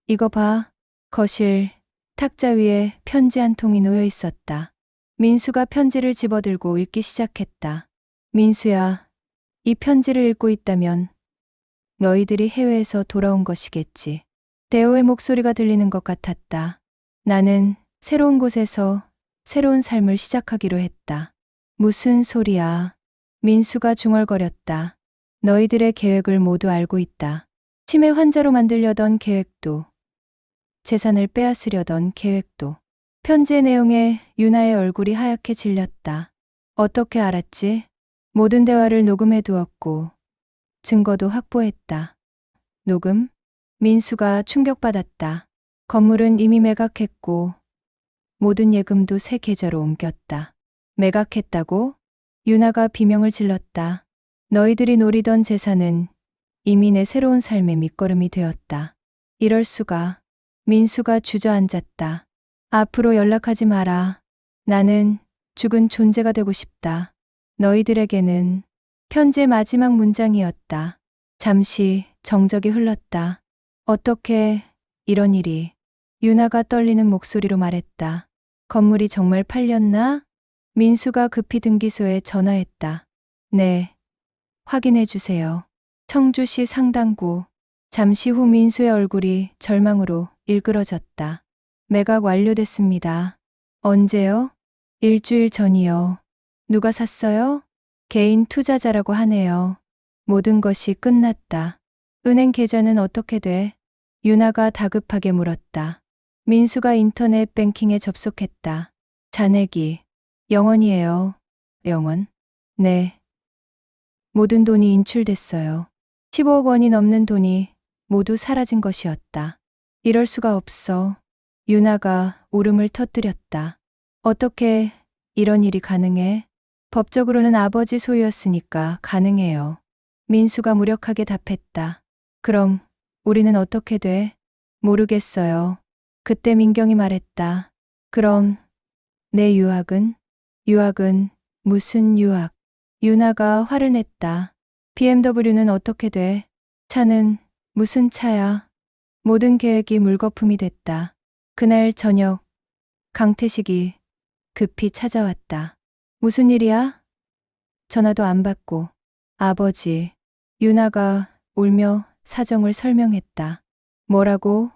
이거 봐. 거실, 탁자 위에 편지 한 통이 놓여 있었다. 민수가 편지를 집어들고 읽기 시작했다. 민수야, 이 편지를 읽고 있다면 너희들이 해외에서 돌아온 것이겠지. 대호의 목소리가 들리는 것 같았다. 나는 새로운 곳에서 새로운 삶을 시작하기로 했다. 무슨 소리야. 민수가 중얼거렸다. 너희들의 계획을 모두 알고 있다. 치매 환자로 만들려던 계획도, 재산을 빼앗으려던 계획도. 편지의 내용에 유나의 얼굴이 하얗게 질렸다. 어떻게 알았지? 모든 대화를 녹음해 두었고 증거도 확보했다. 녹음? 민수가 충격받았다. 건물은 이미 매각했고 모든 예금도 새 계좌로 옮겼다. 매각했다고? 유나가 비명을 질렀다. 너희들이 노리던 재산은 이미 내 새로운 삶의 밑거름이 되었다. 이럴 수가. 민수가 주저앉았다. 앞으로 연락하지 마라. 나는 죽은 존재가 되고 싶다. 너희들에게는. 편지의 마지막 문장이었다. 잠시 정적이 흘렀다. 어떻게 이런 일이. 유나가 떨리는 목소리로 말했다. 건물이 정말 팔렸나? 민수가 급히 등기소에 전화했다. 네. 확인해 주세요. 청주시 상당구. 잠시 후 민수의 얼굴이 절망으로 일그러졌다. 매각 완료됐습니다. 언제요? 일주일 전이요. 누가 샀어요? 개인 투자자라고 하네요. 모든 것이 끝났다. 은행 계좌는 어떻게 돼? 유나가 다급하게 물었다. 민수가 인터넷 뱅킹에 접속했다. 잔액이 0원이에요. 0원? 네. 모든 돈이 인출됐어요. 15억 원이 넘는 돈이 모두 사라진 것이었다. 이럴 수가 없어. 유나가 울음을 터뜨렸다. 어떻게 이런 일이 가능해? 법적으로는 아버지 소유였으니까 가능해요. 민수가 무력하게 답했다. 그럼 우리는 어떻게 돼? 모르겠어요. 그때 민경이 말했다. 그럼 내 유학은? 유학은 무슨 유학? 유나가 화를 냈다. BMW는 어떻게 돼? 차는 무슨 차야? 모든 계획이 물거품이 됐다. 그날 저녁 강태식이 급히 찾아왔다. 무슨 일이야? 전화도 안 받고. 아버지. 유나가 울며 사정을 설명했다. 뭐라고?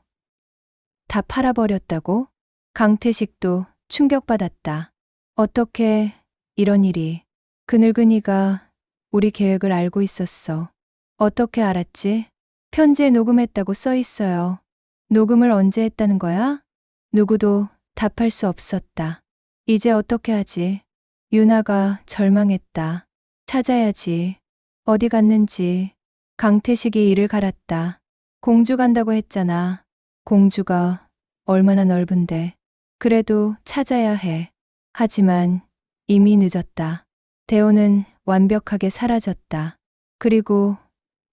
다 팔아버렸다고? 강태식도 충격받았다. 어떻게 이런 일이. 그 늙은이가 우리 계획을 알고 있었어. 어떻게 알았지? 편지에 녹음했다고 써 있어요. 녹음을 언제 했다는 거야? 누구도 답할 수 없었다. 이제 어떻게 하지? 유나가 절망했다. 찾아야지. 어디 갔는지. 강태식이 이를 갈았다. 공주 간다고 했잖아. 공주가 얼마나 넓은데. 그래도 찾아야 해. 하지만 이미 늦었다. 대호는 완벽하게 사라졌다. 그리고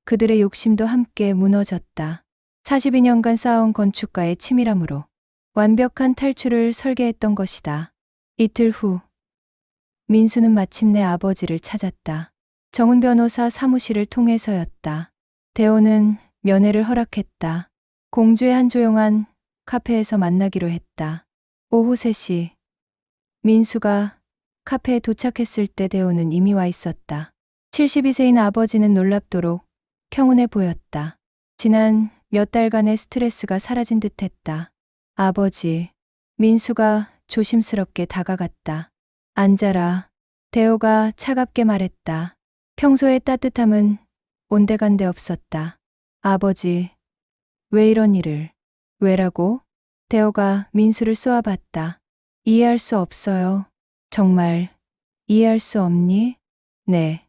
그들의 욕심도 함께 무너졌다. 42년간 쌓아온 건축가의 치밀함으로 완벽한 탈출을 설계했던 것이다. 이틀 후 민수는 마침내 아버지를 찾았다. 정은 변호사 사무실을 통해서였다. 대호는 면회를 허락했다. 공주의 한 조용한 카페에서 만나기로 했다. 오후 3시. 민수가 카페에 도착했을 때 대호는 이미 와 있었다. 72세인 아버지는 놀랍도록 평온해 보였다. 지난 몇 달간의 스트레스가 사라진 듯했다. 아버지. 민수가 조심스럽게 다가갔다. 앉아라. 대호가 차갑게 말했다. 평소의 따뜻함은 온데간데 없었다. 아버지. 왜 이런 일을. 왜라고? 대호가 민수를 쏘아봤다. 이해할 수 없어요. 정말 이해할 수 없니? 네.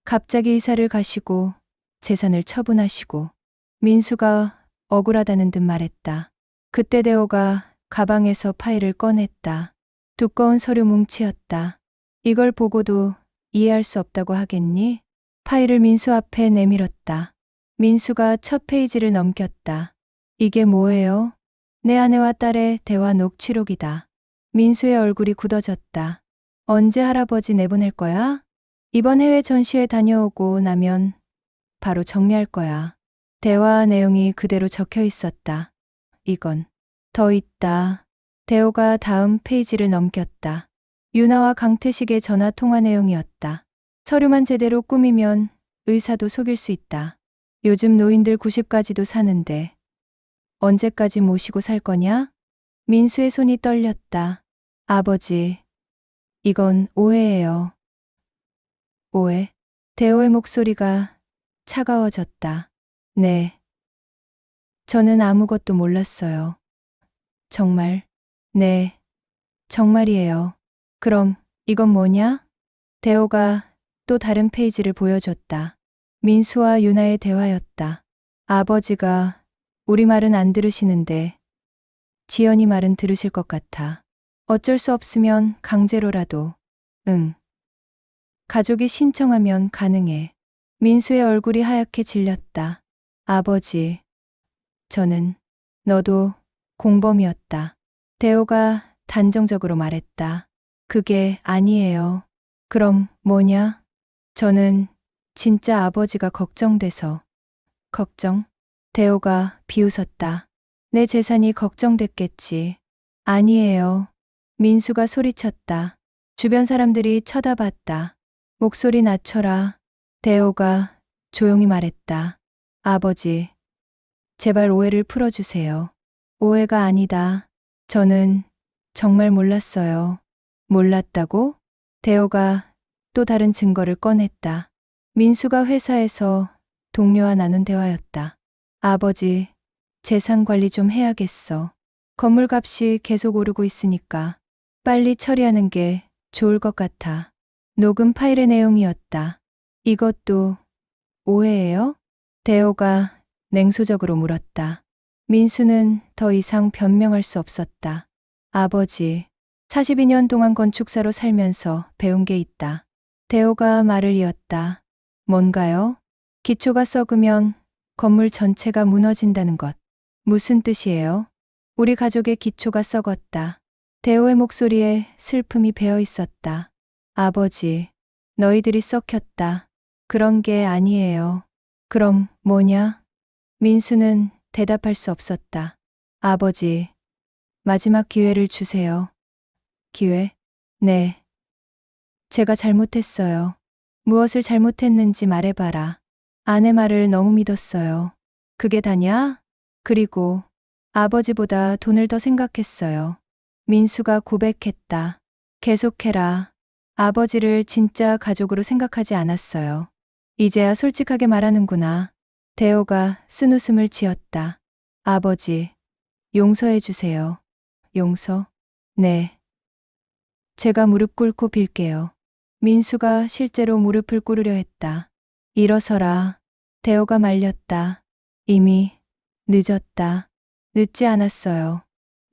갑자기 이사를 가시고 재산을 처분하시고 민수가 억울하다는 듯 말했다. 그때 대호가 가방에서 파일을 꺼냈다. 두꺼운 서류 뭉치였다. 이걸 보고도 이해할 수 없다고 하겠니? 파일을 민수 앞에 내밀었다. 민수가 첫 페이지를 넘겼다. 이게 뭐예요? 내 아내와 딸의 대화 녹취록이다. 민수의 얼굴이 굳어졌다. 언제 할아버지 내보낼 거야? 이번 해외 전시회 다녀오고 나면 바로 정리할 거야. 대화 내용이 그대로 적혀 있었다. 이건 더 있다. 대호가 다음 페이지를 넘겼다. 유나와 강태식의 전화 통화 내용이었다. 서류만 제대로 꾸미면 의사도 속일 수 있다. 요즘 노인들 90까지도 사는데 언제까지 모시고 살 거냐? 민수의 손이 떨렸다. 아버지, 이건 오해예요. 오해? 대호의 목소리가 차가워졌다. 네. 저는 아무것도 몰랐어요. 정말? 네. 정말이에요. 그럼 이건 뭐냐? 대호가 또 다른 페이지를 보여줬다. 민수와 유나의 대화였다. 아버지가 우리 말은 안 들으시는데 지연이 말은 들으실 것 같아. 어쩔 수 없으면 강제로라도. 응. 가족이 신청하면 가능해. 민수의 얼굴이 하얗게 질렸다. 아버지, 저는 너도 공범이었다. 대호가 단정적으로 말했다. 그게 아니에요. 그럼 뭐냐? 저는 진짜 아버지가 걱정돼서. 걱정? 대호가 비웃었다. 내 재산이 걱정됐겠지. 아니에요. 민수가 소리쳤다. 주변 사람들이 쳐다봤다. 목소리 낮춰라. 대호가 조용히 말했다. 아버지, 제발 오해를 풀어주세요. 오해가 아니다. 저는 정말 몰랐어요. 몰랐다고? 대호가 또 다른 증거를 꺼냈다. 민수가 회사에서 동료와 나눈 대화였다. 아버지, 재산 관리 좀 해야겠어. 건물값이 계속 오르고 있으니까 빨리 처리하는 게 좋을 것 같아. 녹음 파일의 내용이었다. 이것도 오해예요? 대호가 냉소적으로 물었다. 민수는 더 이상 변명할 수 없었다. 아버지, 42년 동안 건축사로 살면서 배운 게 있다. 대호가 말을 이었다. 뭔가요? 기초가 썩으면 건물 전체가 무너진다는 것. 무슨 뜻이에요? 우리 가족의 기초가 썩었다. 대호의 목소리에 슬픔이 배어 있었다. 아버지, 너희들이 썩혔다. 그런 게 아니에요. 그럼 뭐냐? 민수는 대답할 수 없었다. 아버지, 마지막 기회를 주세요. 기회? 네. 제가 잘못했어요. 무엇을 잘못했는지 말해봐라. 아내 말을 너무 믿었어요. 그게 다냐? 그리고 아버지보다 돈을 더 생각했어요. 민수가 고백했다. 계속해라. 아버지를 진짜 가족으로 생각하지 않았어요. 이제야 솔직하게 말하는구나. 대호가 쓴웃음을 지었다. 아버지, 용서해 주세요. 용서? 네. 제가 무릎 꿇고 빌게요. 민수가 실제로 무릎을 꿇으려 했다. 일어서라. 대호가 말렸다. 이미 늦었다. 늦지 않았어요.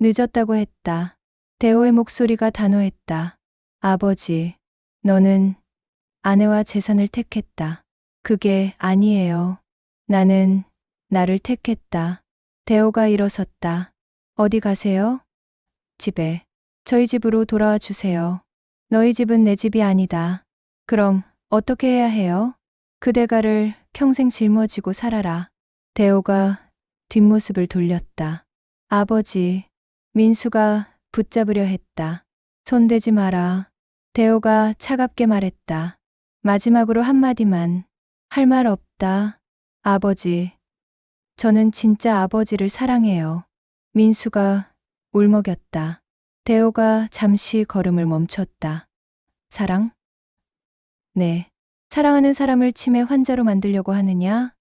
늦었다고 했다. 대호의 목소리가 단호했다. 아버지, 너는 아내와 재산을 택했다. 그게 아니에요. 나는 나를 택했다. 대호가 일어섰다. 어디 가세요? 집에. 저희 집으로 돌아와 주세요. 너희 집은 내 집이 아니다. 그럼 어떻게 해야 해요? 그 대가를 평생 짊어지고 살아라. 대호가 뒷모습을 돌렸다. 아버지, 민수가 붙잡으려 했다. 손대지 마라. 대호가 차갑게 말했다. 마지막으로 한마디만. 할 말 없다. 아버지, 저는 진짜 아버지를 사랑해요. 민수가 울먹였다. 대호가 잠시 걸음을 멈췄다. 사랑? 네. 사랑하는 사람을 치매 환자로 만들려고 하느냐?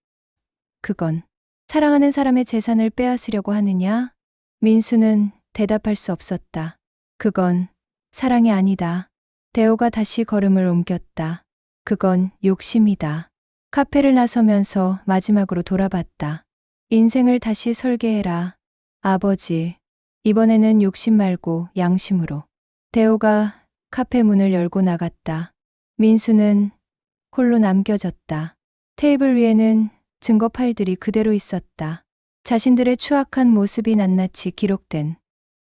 그건 사랑하는 사람의 재산을 빼앗으려고 하느냐? 민수는 대답할 수 없었다. 그건 사랑이 아니다. 대호가 다시 걸음을 옮겼다. 그건 욕심이다. 카페를 나서면서 마지막으로 돌아봤다. 인생을 다시 설계해라. 아버지, 이번에는 욕심 말고 양심으로. 대호가 카페 문을 열고 나갔다. 민수는 홀로 남겨졌다. 테이블 위에는 증거 파일들이 그대로 있었다. 자신들의 추악한 모습이 낱낱이 기록된.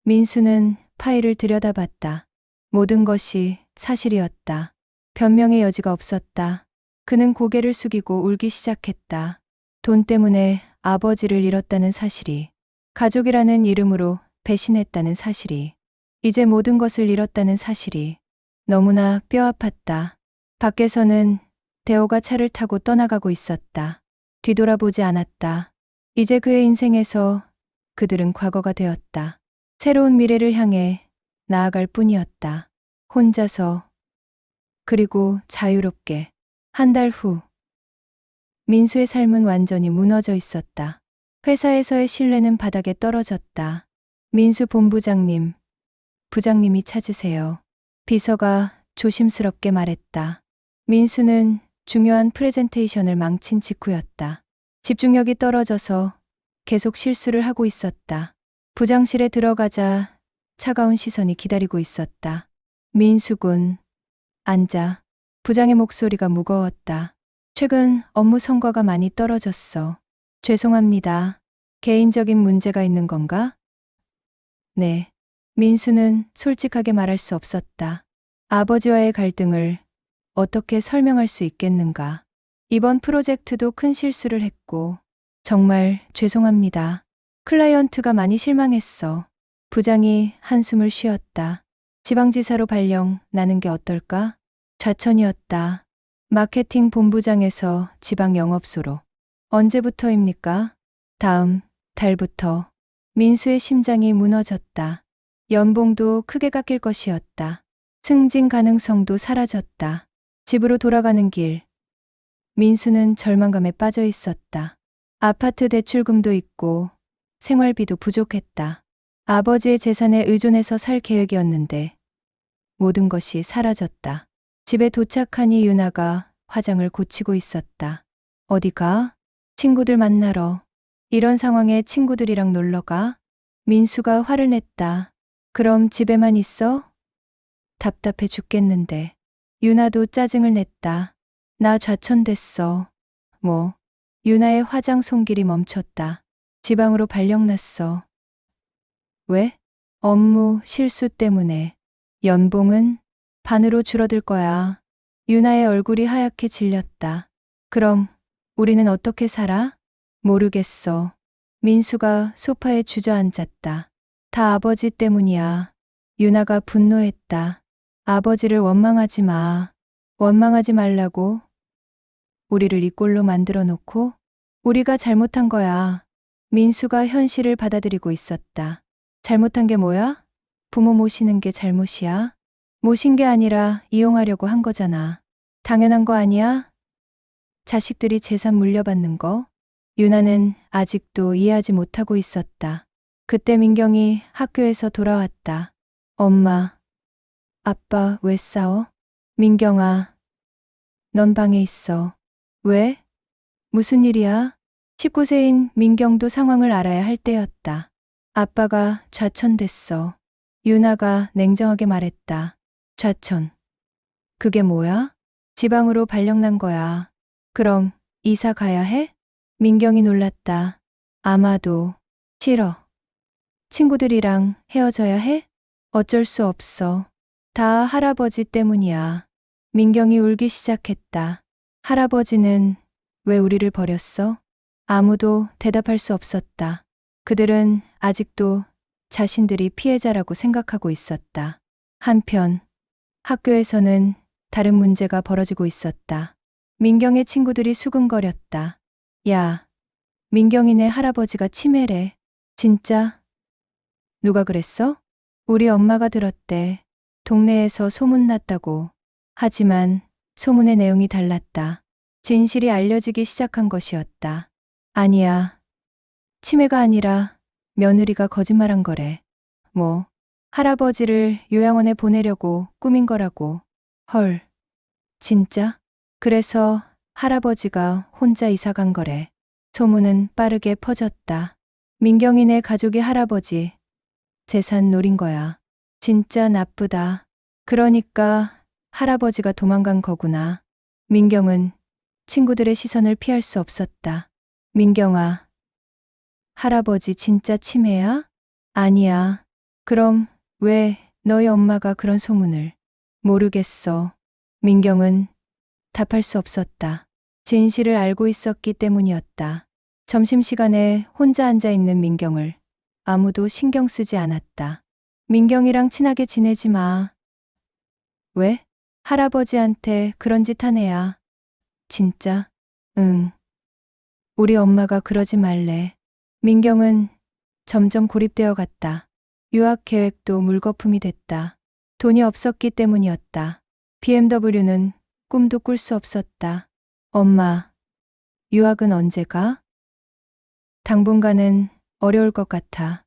민수는 파일을 들여다봤다. 모든 것이 사실이었다. 변명의 여지가 없었다. 그는 고개를 숙이고 울기 시작했다. 돈 때문에 아버지를 잃었다는 사실이, 가족이라는 이름으로 배신했다는 사실이, 이제 모든 것을 잃었다는 사실이 너무나 뼈아팠다. 밖에서는 대호가 차를 타고 떠나가고 있었다. 뒤돌아보지 않았다. 이제 그의 인생에서 그들은 과거가 되었다. 새로운 미래를 향해 나아갈 뿐이었다. 혼자서, 그리고 자유롭게. 한 달 후, 민수의 삶은 완전히 무너져 있었다. 회사에서의 신뢰는 바닥에 떨어졌다. 민수 본부장님, 부장님이 찾으세요. 비서가 조심스럽게 말했다. 민수는 중요한 프레젠테이션을 망친 직후였다. 집중력이 떨어져서 계속 실수를 하고 있었다. 부장실에 들어가자 차가운 시선이 기다리고 있었다. 민수군, 앉아. 부장의 목소리가 무거웠다. 최근 업무 성과가 많이 떨어졌어. 죄송합니다. 개인적인 문제가 있는 건가? 네. 민수는 솔직하게 말할 수 없었다. 아버지와의 갈등을 어떻게 설명할 수 있겠는가? 이번 프로젝트도 큰 실수를 했고, 정말 죄송합니다. 클라이언트가 많이 실망했어. 부장이 한숨을 쉬었다. 지방지사로 발령 나는 게 어떨까? 좌천이었다. 마케팅 본부장에서 지방 영업소로. 언제부터입니까? 다음 달부터. 민수의 심장이 무너졌다. 연봉도 크게 깎일 것이었다. 승진 가능성도 사라졌다. 집으로 돌아가는 길. 민수는 절망감에 빠져 있었다. 아파트 대출금도 있고 생활비도 부족했다. 아버지의 재산에 의존해서 살 계획이었는데 모든 것이 사라졌다. 집에 도착하니 유나가 화장을 고치고 있었다. 어디가? 친구들 만나러. 이런 상황에 친구들이랑 놀러 가? 민수가 화를 냈다. 그럼 집에만 있어? 답답해 죽겠는데. 유나도 짜증을 냈다. 나 좌천됐어. 뭐? 유나의 화장 손길이 멈췄다. 지방으로 발령났어. 왜? 업무 실수 때문에. 연봉은 반으로 줄어들 거야. 유나의 얼굴이 하얗게 질렸다. 그럼 우리는 어떻게 살아? 모르겠어. 민수가 소파에 주저앉았다. 다 아버지 때문이야. 유나가 분노했다. 아버지를 원망하지 마. 원망하지 말라고. 우리를 이 꼴로 만들어 놓고 우리가 잘못한 거야. 민수가 현실을 받아들이고 있었다. 잘못한 게 뭐야? 부모 모시는 게 잘못이야? 모신 게 아니라 이용하려고 한 거잖아. 당연한 거 아니야? 자식들이 재산 물려받는 거? 유나는 아직도 이해하지 못하고 있었다. 그때 민경이 학교에서 돌아왔다. 엄마, 아빠 왜 싸워? 민경아, 넌 방에 있어. 왜? 무슨 일이야? 19세인 민경도 상황을 알아야 할 때였다. 아빠가 좌천됐어. 유나가 냉정하게 말했다. 좌천. 그게 뭐야? 지방으로 발령난 거야. 그럼 이사 가야 해? 민경이 놀랐다. 아마도. 싫어. 친구들이랑 헤어져야 해? 어쩔 수 없어. 다 할아버지 때문이야. 민경이 울기 시작했다. 할아버지는 왜 우리를 버렸어? 아무도 대답할 수 없었다. 그들은 아직도 자신들이 피해자라고 생각하고 있었다. 한편 학교에서는 다른 문제가 벌어지고 있었다. 민경의 친구들이 수근거렸다. 야, 민경이네 할아버지가 치매래. 진짜? 누가 그랬어? 우리 엄마가 들었대. 동네에서 소문났다고. 하지만 소문의 내용이 달랐다. 진실이 알려지기 시작한 것이었다. 아니야. 치매가 아니라 며느리가 거짓말한 거래. 뭐? 할아버지를 요양원에 보내려고 꾸민 거라고. 헐, 진짜? 그래서 할아버지가 혼자 이사 간 거래. 소문은 빠르게 퍼졌다. 민경이네 가족이 할아버지 재산 노린 거야. 진짜 나쁘다. 그러니까 할아버지가 도망간 거구나. 민경은 친구들의 시선을 피할 수 없었다. 민경아, 할아버지 진짜 치매야? 아니야. 그럼 왜 너희 엄마가 그런 소문을? 모르겠어. 민경은 답할 수 없었다. 진실을 알고 있었기 때문이었다. 점심시간에 혼자 앉아 있는 민경을 아무도 신경 쓰지 않았다. 민경이랑 친하게 지내지 마. 왜? 할아버지한테 그런 짓 한 애야. 진짜? 응. 우리 엄마가 그러지 말래. 민경은 점점 고립되어 갔다. 유학 계획도 물거품이 됐다. 돈이 없었기 때문이었다. BMW는 꿈도 꿀 수 없었다. 엄마, 유학은 언제 가? 당분간은 어려울 것 같아.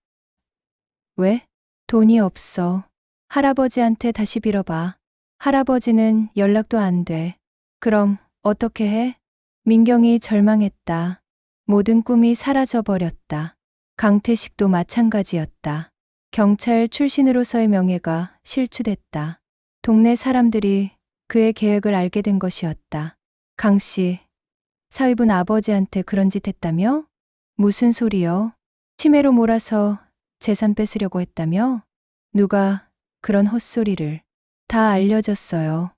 왜? 돈이 없어. 할아버지한테 다시 빌어봐. 할아버지는 연락도 안 돼. 그럼 어떻게 해? 민경이 절망했다. 모든 꿈이 사라져버렸다. 강태식도 마찬가지였다. 경찰 출신으로서의 명예가 실추됐다. 동네 사람들이 그의 계획을 알게 된 것이었다. 강 씨, 사위분 아버지한테 그런 짓 했다며? 무슨 소리요? 치매로 몰아서 재산 뺏으려고 했다며? 누가 그런 헛소리를. 다 알려졌어요.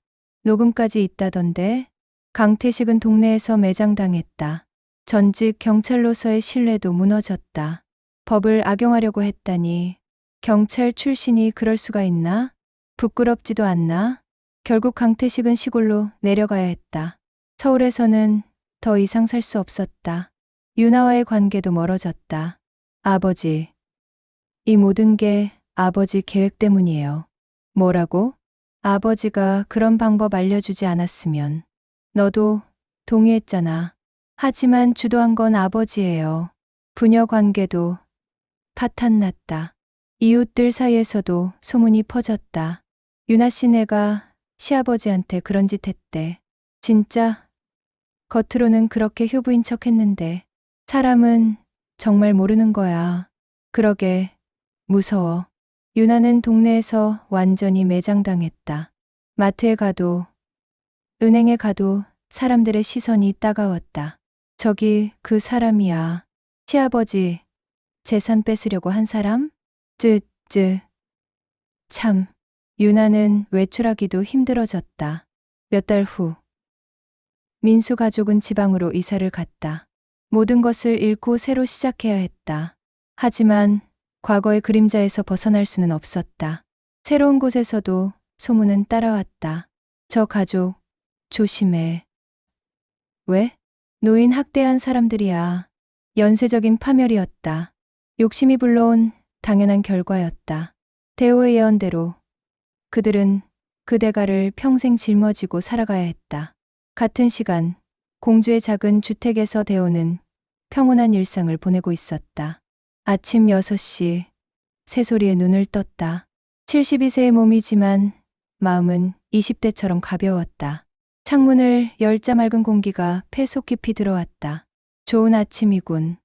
녹음까지 있다던데. 강태식은 동네에서 매장당했다. 전직 경찰로서의 신뢰도 무너졌다. 법을 악용하려고 했다니. 경찰 출신이 그럴 수가 있나? 부끄럽지도 않나? 결국 강태식은 시골로 내려가야 했다. 서울에서는 더 이상 살 수 없었다. 유나와의 관계도 멀어졌다. 아버지, 이 모든 게 아버지 계획 때문이에요. 뭐라고? 아버지가 그런 방법 알려주지 않았으면 너도 동의했잖아. 하지만 주도한 건 아버지예요. 부녀 관계도 파탄났다. 이웃들 사이에서도 소문이 퍼졌다. 유나 씨네가 시아버지한테 그런 짓 했대. 진짜? 겉으로는 그렇게 효부인 척 했는데 사람은 정말 모르는 거야. 그러게 무서워. 유나는 동네에서 완전히 매장당했다. 마트에 가도 은행에 가도 사람들의 시선이 따가웠다. 저기 그 사람이야. 시아버지 재산 뺏으려고 한 사람? 참. 유나는 외출하기도 힘들어졌다. 몇 달 후 민수 가족은 지방으로 이사를 갔다. 모든 것을 잃고 새로 시작해야 했다. 하지만 과거의 그림자에서 벗어날 수는 없었다. 새로운 곳에서도 소문은 따라왔다. 저 가족 조심해. 왜? 노인 학대한 사람들이야. 연쇄적인 파멸이었다. 욕심이 불러온 당연한 결과였다. 대호의 예언대로 그들은 그 대가를 평생 짊어지고 살아가야 했다. 같은 시간 공주의 작은 주택에서 대호는 평온한 일상을 보내고 있었다. 아침 6시 새소리에 눈을 떴다. 72세의 몸이지만 마음은 20대처럼 가벼웠다. 창문을 열자 맑은 공기가 폐 속 깊이 들어왔다. 좋은 아침이군.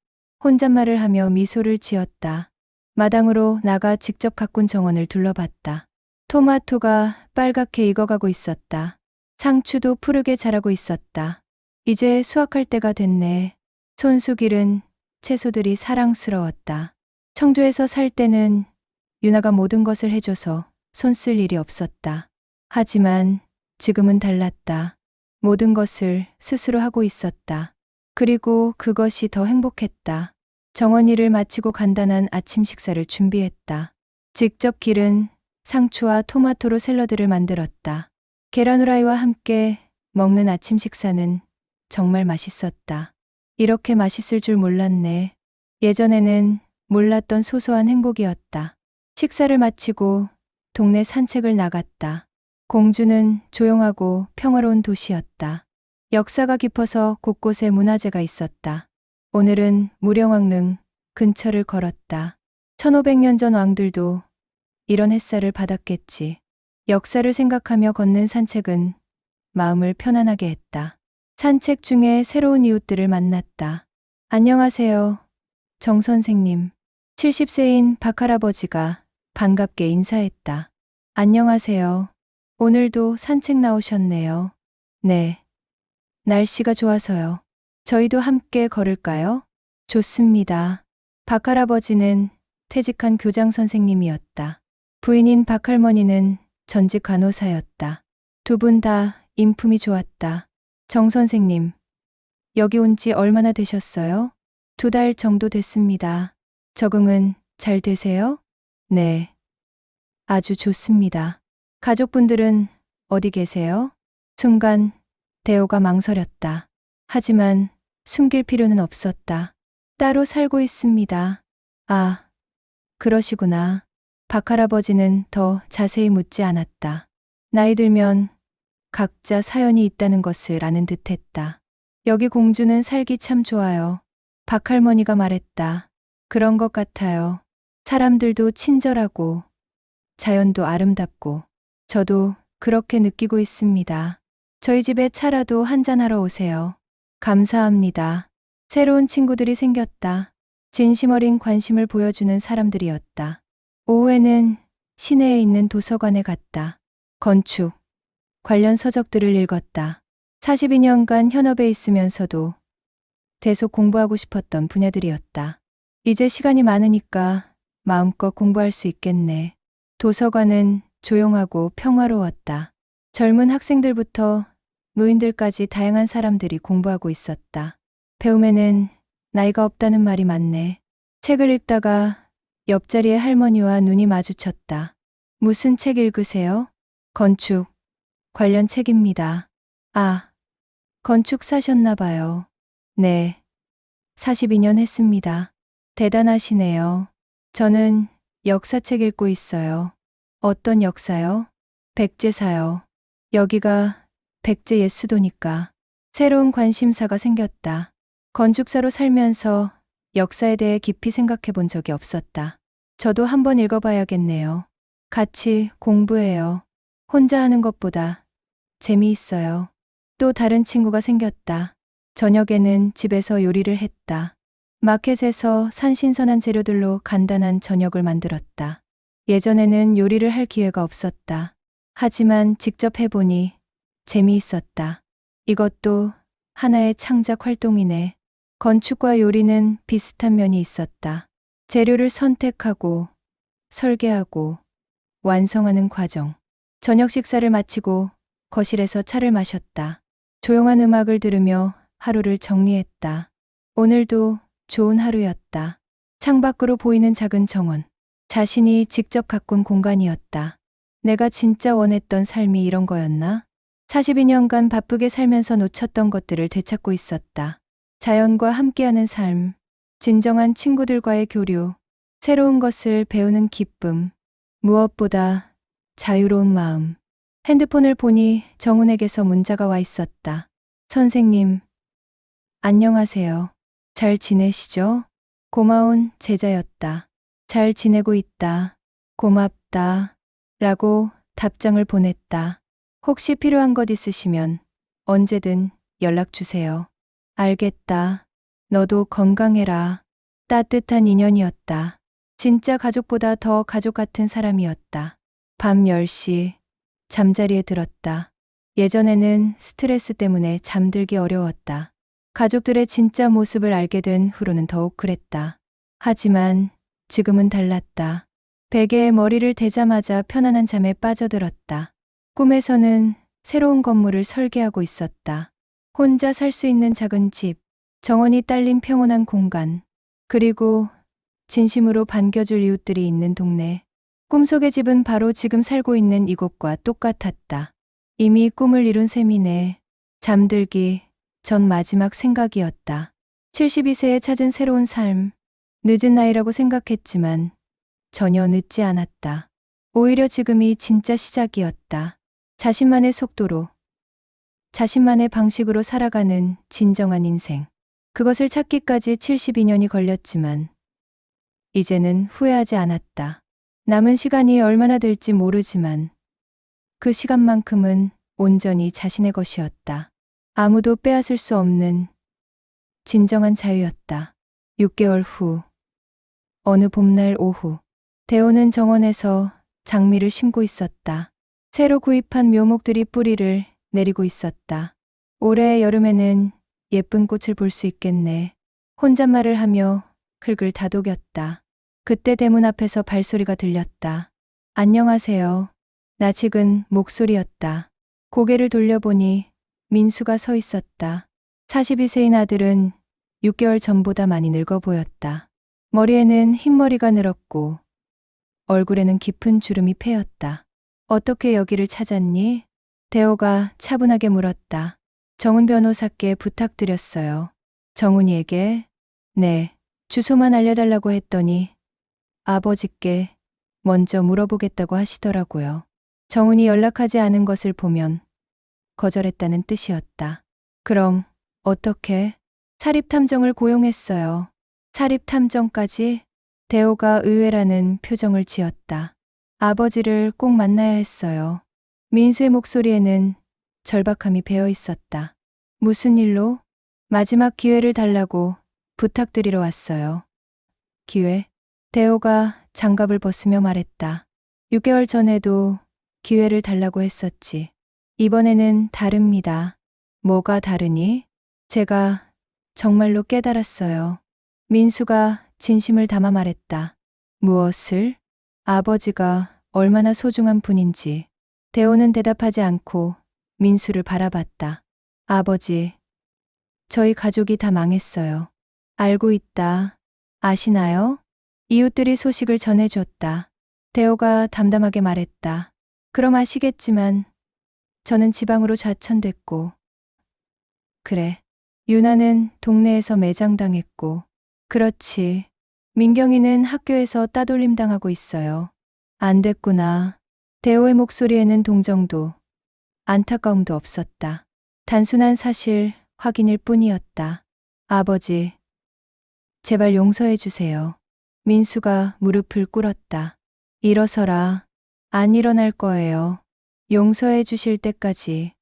혼잣말을 하며 미소를 지었다. 마당으로 나가 직접 가꾼 정원을 둘러봤다. 토마토가 빨갛게 익어가고 있었다. 상추도 푸르게 자라고 있었다. 이제 수확할 때가 됐네. 손수 기른 채소들이 사랑스러웠다. 청주에서 살 때는 유나가 모든 것을 해줘서 손 쓸 일이 없었다. 하지만 지금은 달랐다. 모든 것을 스스로 하고 있었다. 그리고 그것이 더 행복했다. 정원 일을 마치고 간단한 아침 식사를 준비했다. 직접 기른 상추와 토마토로 샐러드를 만들었다. 계란 후라이와 함께 먹는 아침 식사는 정말 맛있었다. 이렇게 맛있을 줄 몰랐네. 예전에는 몰랐던 소소한 행복이었다. 식사를 마치고 동네 산책을 나갔다. 공주는 조용하고 평화로운 도시였다. 역사가 깊어서 곳곳에 문화재가 있었다. 오늘은 무령왕릉 근처를 걸었다. 1500년 전 왕들도 이런 햇살을 받았겠지. 역사를 생각하며 걷는 산책은 마음을 편안하게 했다. 산책 중에 새로운 이웃들을 만났다. 안녕하세요, 정 선생님. 70세인 박할아버지가 반갑게 인사했다. 안녕하세요. 오늘도 산책 나오셨네요. 네. 날씨가 좋아서요. 저희도 함께 걸을까요? 좋습니다. 박할아버지는 퇴직한 교장 선생님이었다. 부인인 박할머니는 전직 간호사였다. 두 분 다 인품이 좋았다. 정 선생님, 여기 온 지 얼마나 되셨어요? 2달 정도 됐습니다. 적응은 잘 되세요? 네. 아주 좋습니다. 가족분들은 어디 계세요? 순간 대호가 망설였다. 하지만 숨길 필요는 없었다. 따로 살고 있습니다. 아, 그러시구나. 박할아버지는 더 자세히 묻지 않았다. 나이 들면 각자 사연이 있다는 것을 아는 듯했다. 여기 공주는 살기 참 좋아요. 박할머니가 말했다. 그런 것 같아요. 사람들도 친절하고 자연도 아름답고 저도 그렇게 느끼고 있습니다. 저희 집에 차라도 한잔하러 오세요. 감사합니다. 새로운 친구들이 생겼다. 진심 어린 관심을 보여주는 사람들이었다. 오후에는 시내에 있는 도서관에 갔다. 건축 관련 서적들을 읽었다. 42년간 현업에 있으면서도 계속 공부하고 싶었던 분야들이었다. 이제 시간이 많으니까 마음껏 공부할 수 있겠네. 도서관은 조용하고 평화로웠다. 젊은 학생들부터 노인들까지 다양한 사람들이 공부하고 있었다. 배움에는 나이가 없다는 말이 맞네. 책을 읽다가 옆자리의 할머니와 눈이 마주쳤다. 무슨 책 읽으세요? 건축 관련 책입니다. 아, 건축 사셨나 봐요. 네. 42년 했습니다. 대단하시네요. 저는 역사책 읽고 있어요. 어떤 역사요? 백제사요. 여기가 백제 옛수도니까. 새로운 관심사가 생겼다. 건축사로 살면서 역사에 대해 깊이 생각해 본 적이 없었다. 저도 한번 읽어봐야겠네요. 같이 공부해요. 혼자 하는 것보다 재미있어요. 또 다른 친구가 생겼다. 저녁에는 집에서 요리를 했다. 마켓에서 산 신선한 재료들로 간단한 저녁을 만들었다. 예전에는 요리를 할 기회가 없었다. 하지만 직접 해보니 재미있었다. 이것도 하나의 창작 활동이네. 건축과 요리는 비슷한 면이 있었다. 재료를 선택하고 설계하고 완성하는 과정. 저녁 식사를 마치고 거실에서 차를 마셨다. 조용한 음악을 들으며 하루를 정리했다. 오늘도 좋은 하루였다. 창밖으로 보이는 작은 정원. 자신이 직접 가꾼 공간이었다. 내가 진짜 원했던 삶이 이런 거였나? 42년간 바쁘게 살면서 놓쳤던 것들을 되찾고 있었다. 자연과 함께하는 삶, 진정한 친구들과의 교류, 새로운 것을 배우는 기쁨, 무엇보다 자유로운 마음. 핸드폰을 보니 정훈에게서 문자가 와 있었다. 선생님, 안녕하세요. 잘 지내시죠? 고마운 제자였다. 잘 지내고 있다. 고맙다. 라고 답장을 보냈다. 혹시 필요한 것 있으시면 언제든 연락 주세요. 알겠다. 너도 건강해라. 따뜻한 인연이었다. 진짜 가족보다 더 가족 같은 사람이었다. 밤 10시 잠자리에 들었다. 예전에는 스트레스 때문에 잠들기 어려웠다. 가족들의 진짜 모습을 알게 된 후로는 더욱 그랬다. 하지만 지금은 달랐다. 베개에 머리를 대자마자 편안한 잠에 빠져들었다. 꿈에서는 새로운 건물을 설계하고 있었다. 혼자 살 수 있는 작은 집, 정원이 딸린 평온한 공간, 그리고 진심으로 반겨줄 이웃들이 있는 동네. 꿈속의 집은 바로 지금 살고 있는 이곳과 똑같았다. 이미 꿈을 이룬 셈이네. 잠들기 전 마지막 생각이었다. 72세에 찾은 새로운 삶. 늦은 나이라고 생각했지만 전혀 늦지 않았다. 오히려 지금이 진짜 시작이었다. 자신만의 속도로, 자신만의 방식으로 살아가는 진정한 인생. 그것을 찾기까지 72년이 걸렸지만 이제는 후회하지 않았다. 남은 시간이 얼마나 될지 모르지만 그 시간만큼은 온전히 자신의 것이었다. 아무도 빼앗을 수 없는 진정한 자유였다. 6개월 후 어느 봄날 오후 대호는 정원에서 장미를 심고 있었다. 새로 구입한 묘목들이 뿌리를 내리고 있었다. 올해 여름에는 예쁜 꽃을 볼 수 있겠네. 혼잣말을 하며 흙을 다독였다. 그때 대문 앞에서 발소리가 들렸다. 안녕하세요. 낯익은 목소리였다. 고개를 돌려보니 민수가 서 있었다. 42세인 아들은 6개월 전보다 많이 늙어 보였다. 머리에는 흰머리가 늘었고 얼굴에는 깊은 주름이 패였다. 어떻게 여기를 찾았니? 대호가 차분하게 물었다. 정훈 변호사께 부탁드렸어요. 정훈이에게? 네. 주소만 알려달라고 했더니 아버지께 먼저 물어보겠다고 하시더라고요. 정훈이 연락하지 않은 것을 보면 거절했다는 뜻이었다. 그럼 어떻게? 사립탐정을 고용했어요. 사립탐정까지? 대호가 의외라는 표정을 지었다. 아버지를 꼭 만나야 했어요. 민수의 목소리에는 절박함이 배어 있었다. 무슨 일로? 마지막 기회를 달라고 부탁드리러 왔어요. 기회? 대호가 장갑을 벗으며 말했다. 6개월 전에도 기회를 달라고 했었지. 이번에는 다릅니다. 뭐가 다르니? 제가 정말로 깨달았어요. 민수가 진심을 담아 말했다. 무엇을? 아버지가 얼마나 소중한 분인지. 대호는 대답하지 않고 민수를 바라봤다. 아버지, 저희 가족이 다 망했어요. 알고 있다. 아시나요? 이웃들이 소식을 전해줬다. 대호가 담담하게 말했다. 그럼 아시겠지만 저는 지방으로 좌천됐고. 그래. 유나는 동네에서 매장당했고. 그렇지. 민경이는 학교에서 따돌림 당하고 있어요. 안 됐구나. 대호의 목소리에는 동정도 안타까움도 없었다. 단순한 사실 확인일 뿐이었다. 아버지, 제발 용서해 주세요. 민수가 무릎을 꿇었다. 일어서라. 안 일어날 거예요. 용서해 주실 때까지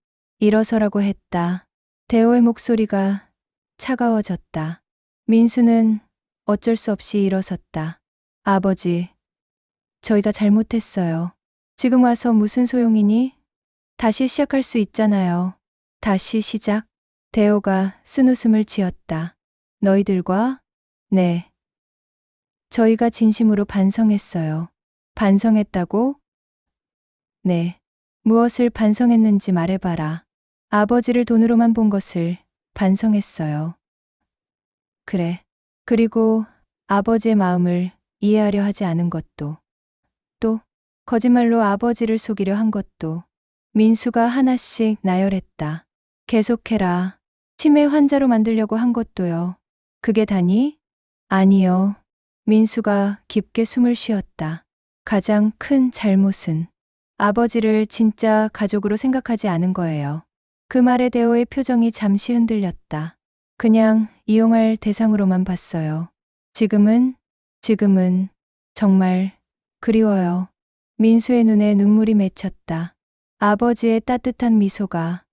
일어서라고 했다. 대호의 목소리가 차가워졌다. 민수는 어쩔 수 없이 일어섰다. 아버지, 저희 다 잘못했어요. 지금 와서 무슨 소용이니? 다시 시작할 수 있잖아요. 다시 시작? 대호가 쓴웃음을 지었다. 너희들과? 네. 저희가 진심으로 반성했어요. 반성했다고? 네. 무엇을 반성했는지 말해봐라. 아버지를 돈으로만 본 것을 반성했어요. 그래. 그리고 아버지의 마음을 이해하려 하지 않은 것도. 또 거짓말로 아버지를 속이려 한 것도. 민수가 하나씩 나열했다. 계속해라. 치매 환자로 만들려고 한 것도요. 그게 다니? 아니요. 민수가 깊게 숨을 쉬었다. 가장 큰 잘못은 아버지를 진짜 가족으로 생각하지 않은 거예요. 그 말에 대호의 표정이 잠시 흔들렸다. 그냥 이용할 대상으로만 봤어요. 지금은 정말 그리워요. 민수의 눈에 눈물이 맺혔다. 아버지의 따뜻한 미소가.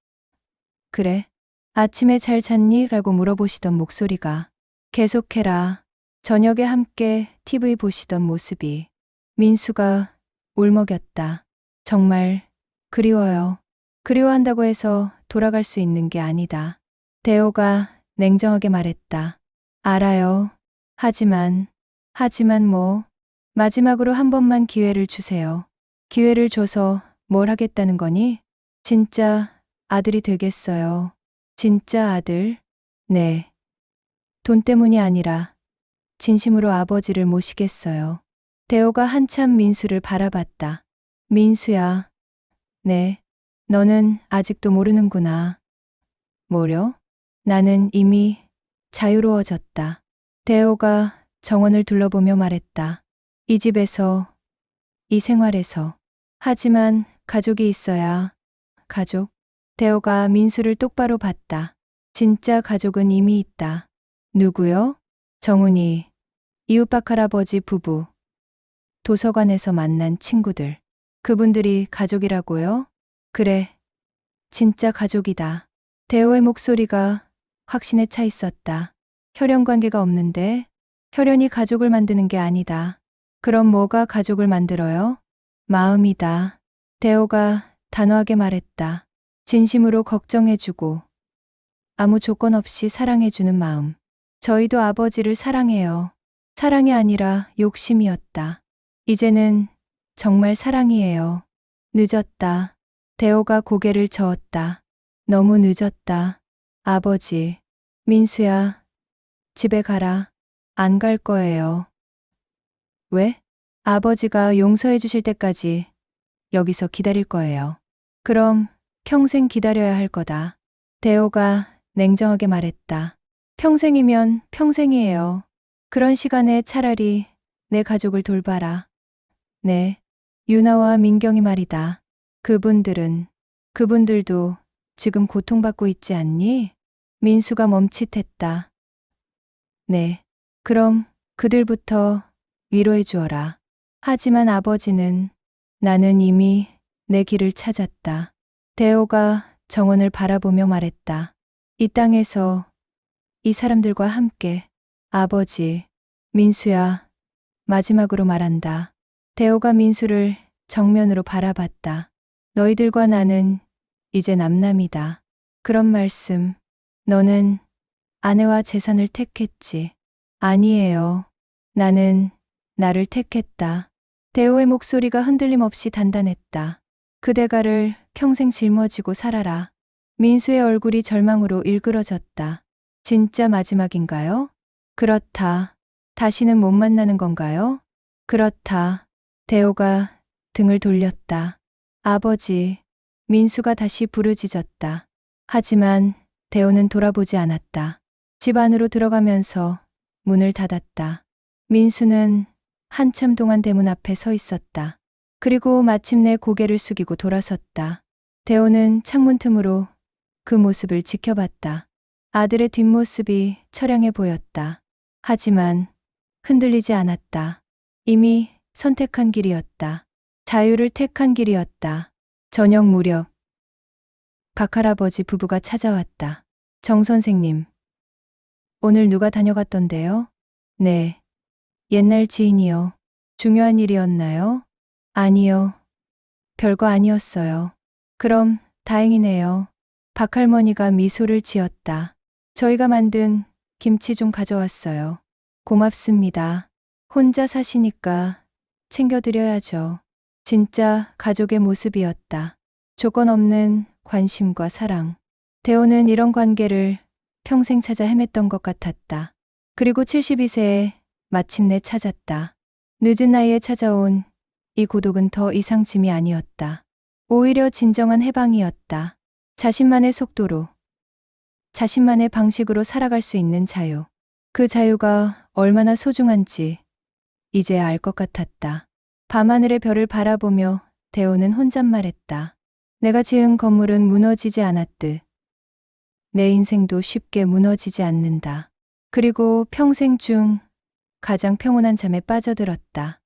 그래, 아침에 잘 잤니? 라고 물어보시던 목소리가. 계속해라. 저녁에 함께 TV 보시던 모습이. 민수가 울먹였다. 정말 그리워요. 그리워한다고 해서 돌아갈 수 있는 게 아니다. 대호가 냉정하게 말했다. 알아요. 하지만 뭐. 마지막으로 한 번만 기회를 주세요. 기회를 줘서 뭘 하겠다는 거니? 진짜 아들이 되겠어요. 진짜 아들? 네. 돈 때문이 아니라 진심으로 아버지를 모시겠어요. 대호가 한참 민수를 바라봤다. 민수야. 네. 너는 아직도 모르는구나. 뭐려? 나는 이미 자유로워졌다. 대호가 정원을 둘러보며 말했다. 이 집에서, 이 생활에서. 하지만 가족이 있어야. 가족? 대호가 민수를 똑바로 봤다. 진짜 가족은 이미 있다. 누구요? 정훈이, 이웃박 할아버지 부부. 도서관에서 만난 친구들. 그분들이 가족이라고요? 그래, 진짜 가족이다. 대호의 목소리가 확신에 차 있었다. 혈연 관계가 없는데 혈연이 가족을 만드는 게 아니다. 그럼 뭐가 가족을 만들어요? 마음이다. 대호가 단호하게 말했다. 진심으로 걱정해주고 아무 조건 없이 사랑해주는 마음. 저희도 아버지를 사랑해요. 사랑이 아니라 욕심이었다. 이제는 정말 사랑이에요. 늦었다. 대호가 고개를 저었다. 너무 늦었다. 아버지, 민수야, 집에 가라. 안 갈 거예요. 왜? 아버지가 용서해 주실 때까지 여기서 기다릴 거예요. 그럼 평생 기다려야 할 거다. 대호가 냉정하게 말했다. 평생이면 평생이에요. 그런 시간에 차라리 내 가족을 돌봐라. 네, 유나와 민경이 말이다. 그분들도 지금 고통받고 있지 않니? 민수가 멈칫했다. 네, 그럼 그들부터 위로해 주어라. 하지만 아버지는 나는 이미 내 길을 찾았다. 대호가 정원을 바라보며 말했다. 이 땅에서 이 사람들과 함께. 아버지, 민수야, 마지막으로 말한다. 대호가 민수를 정면으로 바라봤다. 너희들과 나는 이제 남남이다. 그런 말씀, 너는 아내와 재산을 택했지. 아니에요. 나는 나를 택했다. 대호의 목소리가 흔들림 없이 단단했다. 그 대가를 평생 짊어지고 살아라. 민수의 얼굴이 절망으로 일그러졌다. 진짜 마지막인가요? 그렇다. 다시는 못 만나는 건가요? 그렇다. 대호가 등을 돌렸다. 아버지, 민수가 다시 부르짖었다. 하지만 대호는 돌아보지 않았다. 집 안으로 들어가면서 문을 닫았다. 민수는 한참 동안 대문 앞에 서 있었다. 그리고 마침내 고개를 숙이고 돌아섰다. 대호는 창문 틈으로 그 모습을 지켜봤다. 아들의 뒷모습이 처량해 보였다. 하지만 흔들리지 않았다. 이미 선택한 길이었다. 자유를 택한 길이었다. 저녁 무렵 박할아버지 부부가 찾아왔다. 정 선생님, 오늘 누가 다녀갔던데요? 네, 옛날 지인이요. 중요한 일이었나요? 아니요, 별거 아니었어요. 그럼 다행이네요. 박할머니가 미소를 지었다. 저희가 만든 김치 좀 가져왔어요. 고맙습니다. 혼자 사시니까 챙겨드려야죠. 진짜 가족의 모습이었다. 조건 없는 관심과 사랑. 대호는 이런 관계를 평생 찾아 헤맸던 것 같았다. 그리고 72세에 마침내 찾았다. 늦은 나이에 찾아온 이 고독은 더 이상 짐이 아니었다. 오히려 진정한 해방이었다. 자신만의 속도로, 자신만의 방식으로 살아갈 수 있는 자유. 그 자유가 얼마나 소중한지 이제 알 것 같았다. 밤하늘의 별을 바라보며 대호는 혼잣말했다. 내가 지은 건물은 무너지지 않았듯 내 인생도 쉽게 무너지지 않는다. 그리고 평생 중 가장 평온한 잠에 빠져들었다.